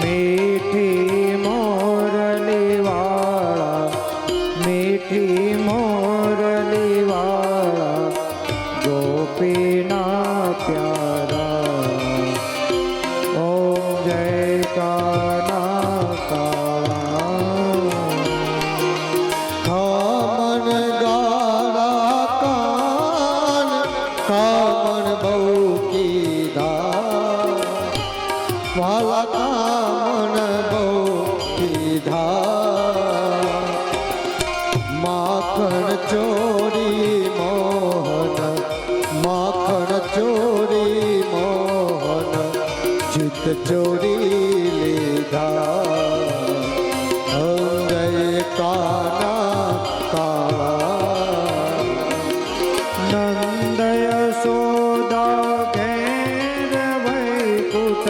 Speaker 2: મીઠી મોરલીવાળા, મીઠી મોરલીવાળા ગોપીના પ્યારા. ઓમ જય કાળા કાળા.
Speaker 3: કામન ગાળા કામન બહુ કીધા, વાલા કામન બહુ કીધા. માખણ ચોરી મોહન, માખણ ચોરી મોહન, જીત ચોરી લીધા. જય કાના કાળા.
Speaker 2: નંદ યશોદા ઘેર વૈકુંઠ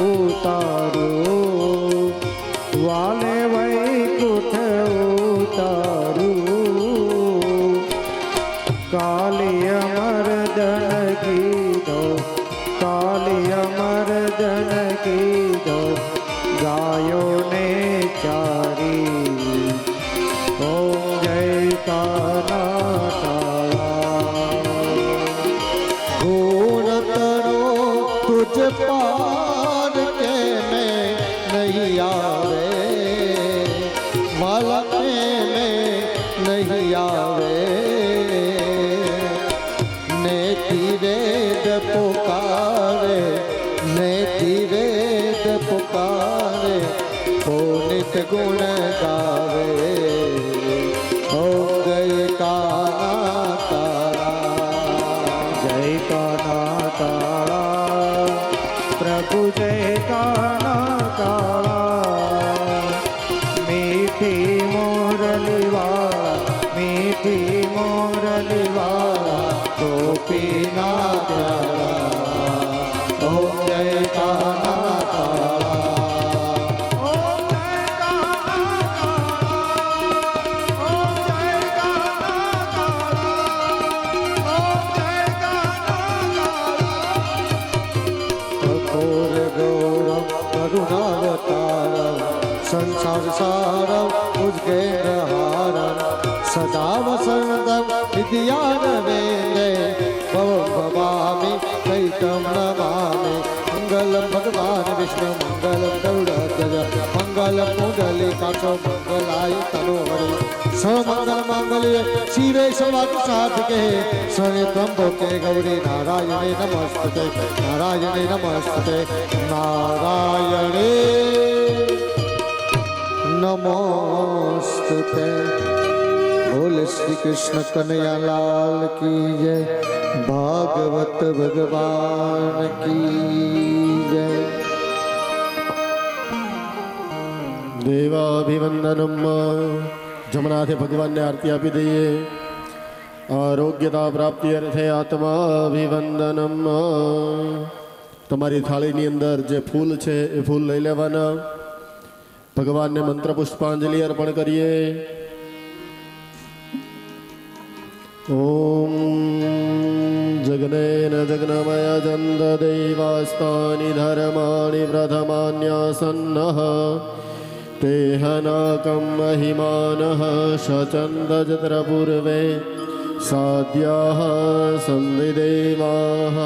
Speaker 2: ઉતારું, વાલે વૈકુંઠ ઉતારું. કાલિય મર્દન કીધો, કાલિય મર્દન કીધો, ગાયોને ચારી. ઓમ જય કાના કાળા.
Speaker 3: ગુણ તરો તુજ પાર કે મેં નહીં આવે, વાલા કે મેં નહીં આવે. નેતિ વેદ પુકારે, નેતિ વેદ પુકારે, નિત ગુણ ગાવે. ઓમ જય કાના કાળા.
Speaker 2: જય કાના કાળા પ્રભુ, જય કાના કાળા મીઠી મોરલીવાળા, મીઠી મોરલીવાળા ગોપીના પ્યારા. ઓમ જય કાના કાળા.
Speaker 3: संसारम उज्जैनहारम सदा वसंतम विद्यानवेन्दे भवं भवामि कैतं नमामि मंगलम भगवान विष्णु मंगलम गरुड़ध्वज मंगलम पुंडलीकाक्षो मंगलाय तनोहरि सर्वमंगल मांगल्ये शिवे सर्वार्थ साधिके शरण्ये त्र्यंबके गौरी नारायणे नमस्तुते नारायणे नमस्तुते नारायणे नमोस्तुते। बोल श्री कृष्ण कन्हैया लाल की जय भागवत भगवान की जय।
Speaker 6: देवाभिवंदनम जमनाथे भगवान ने आरती आपी दઈએ आरोग्यता प्राप्ति अर्थे आत्माभिवंदनम। તમારી થાળીની અંદર જે ફૂલ છે એ ફૂલ લઈ લેવાના, ભગવાનને મંત્ર પુષ્પાંજલિ અર્પણ કરીએ। ઓમ જગનેન જગનમય જંદ દૈવાસ્તાની ધર્માણિ પ્રથમાન્યાસન્નઃ તેહનાકં મહિમાનઃ શચંદજત્ર પૂર્વે સાધ્યાઃ સંધિદેવાઃ।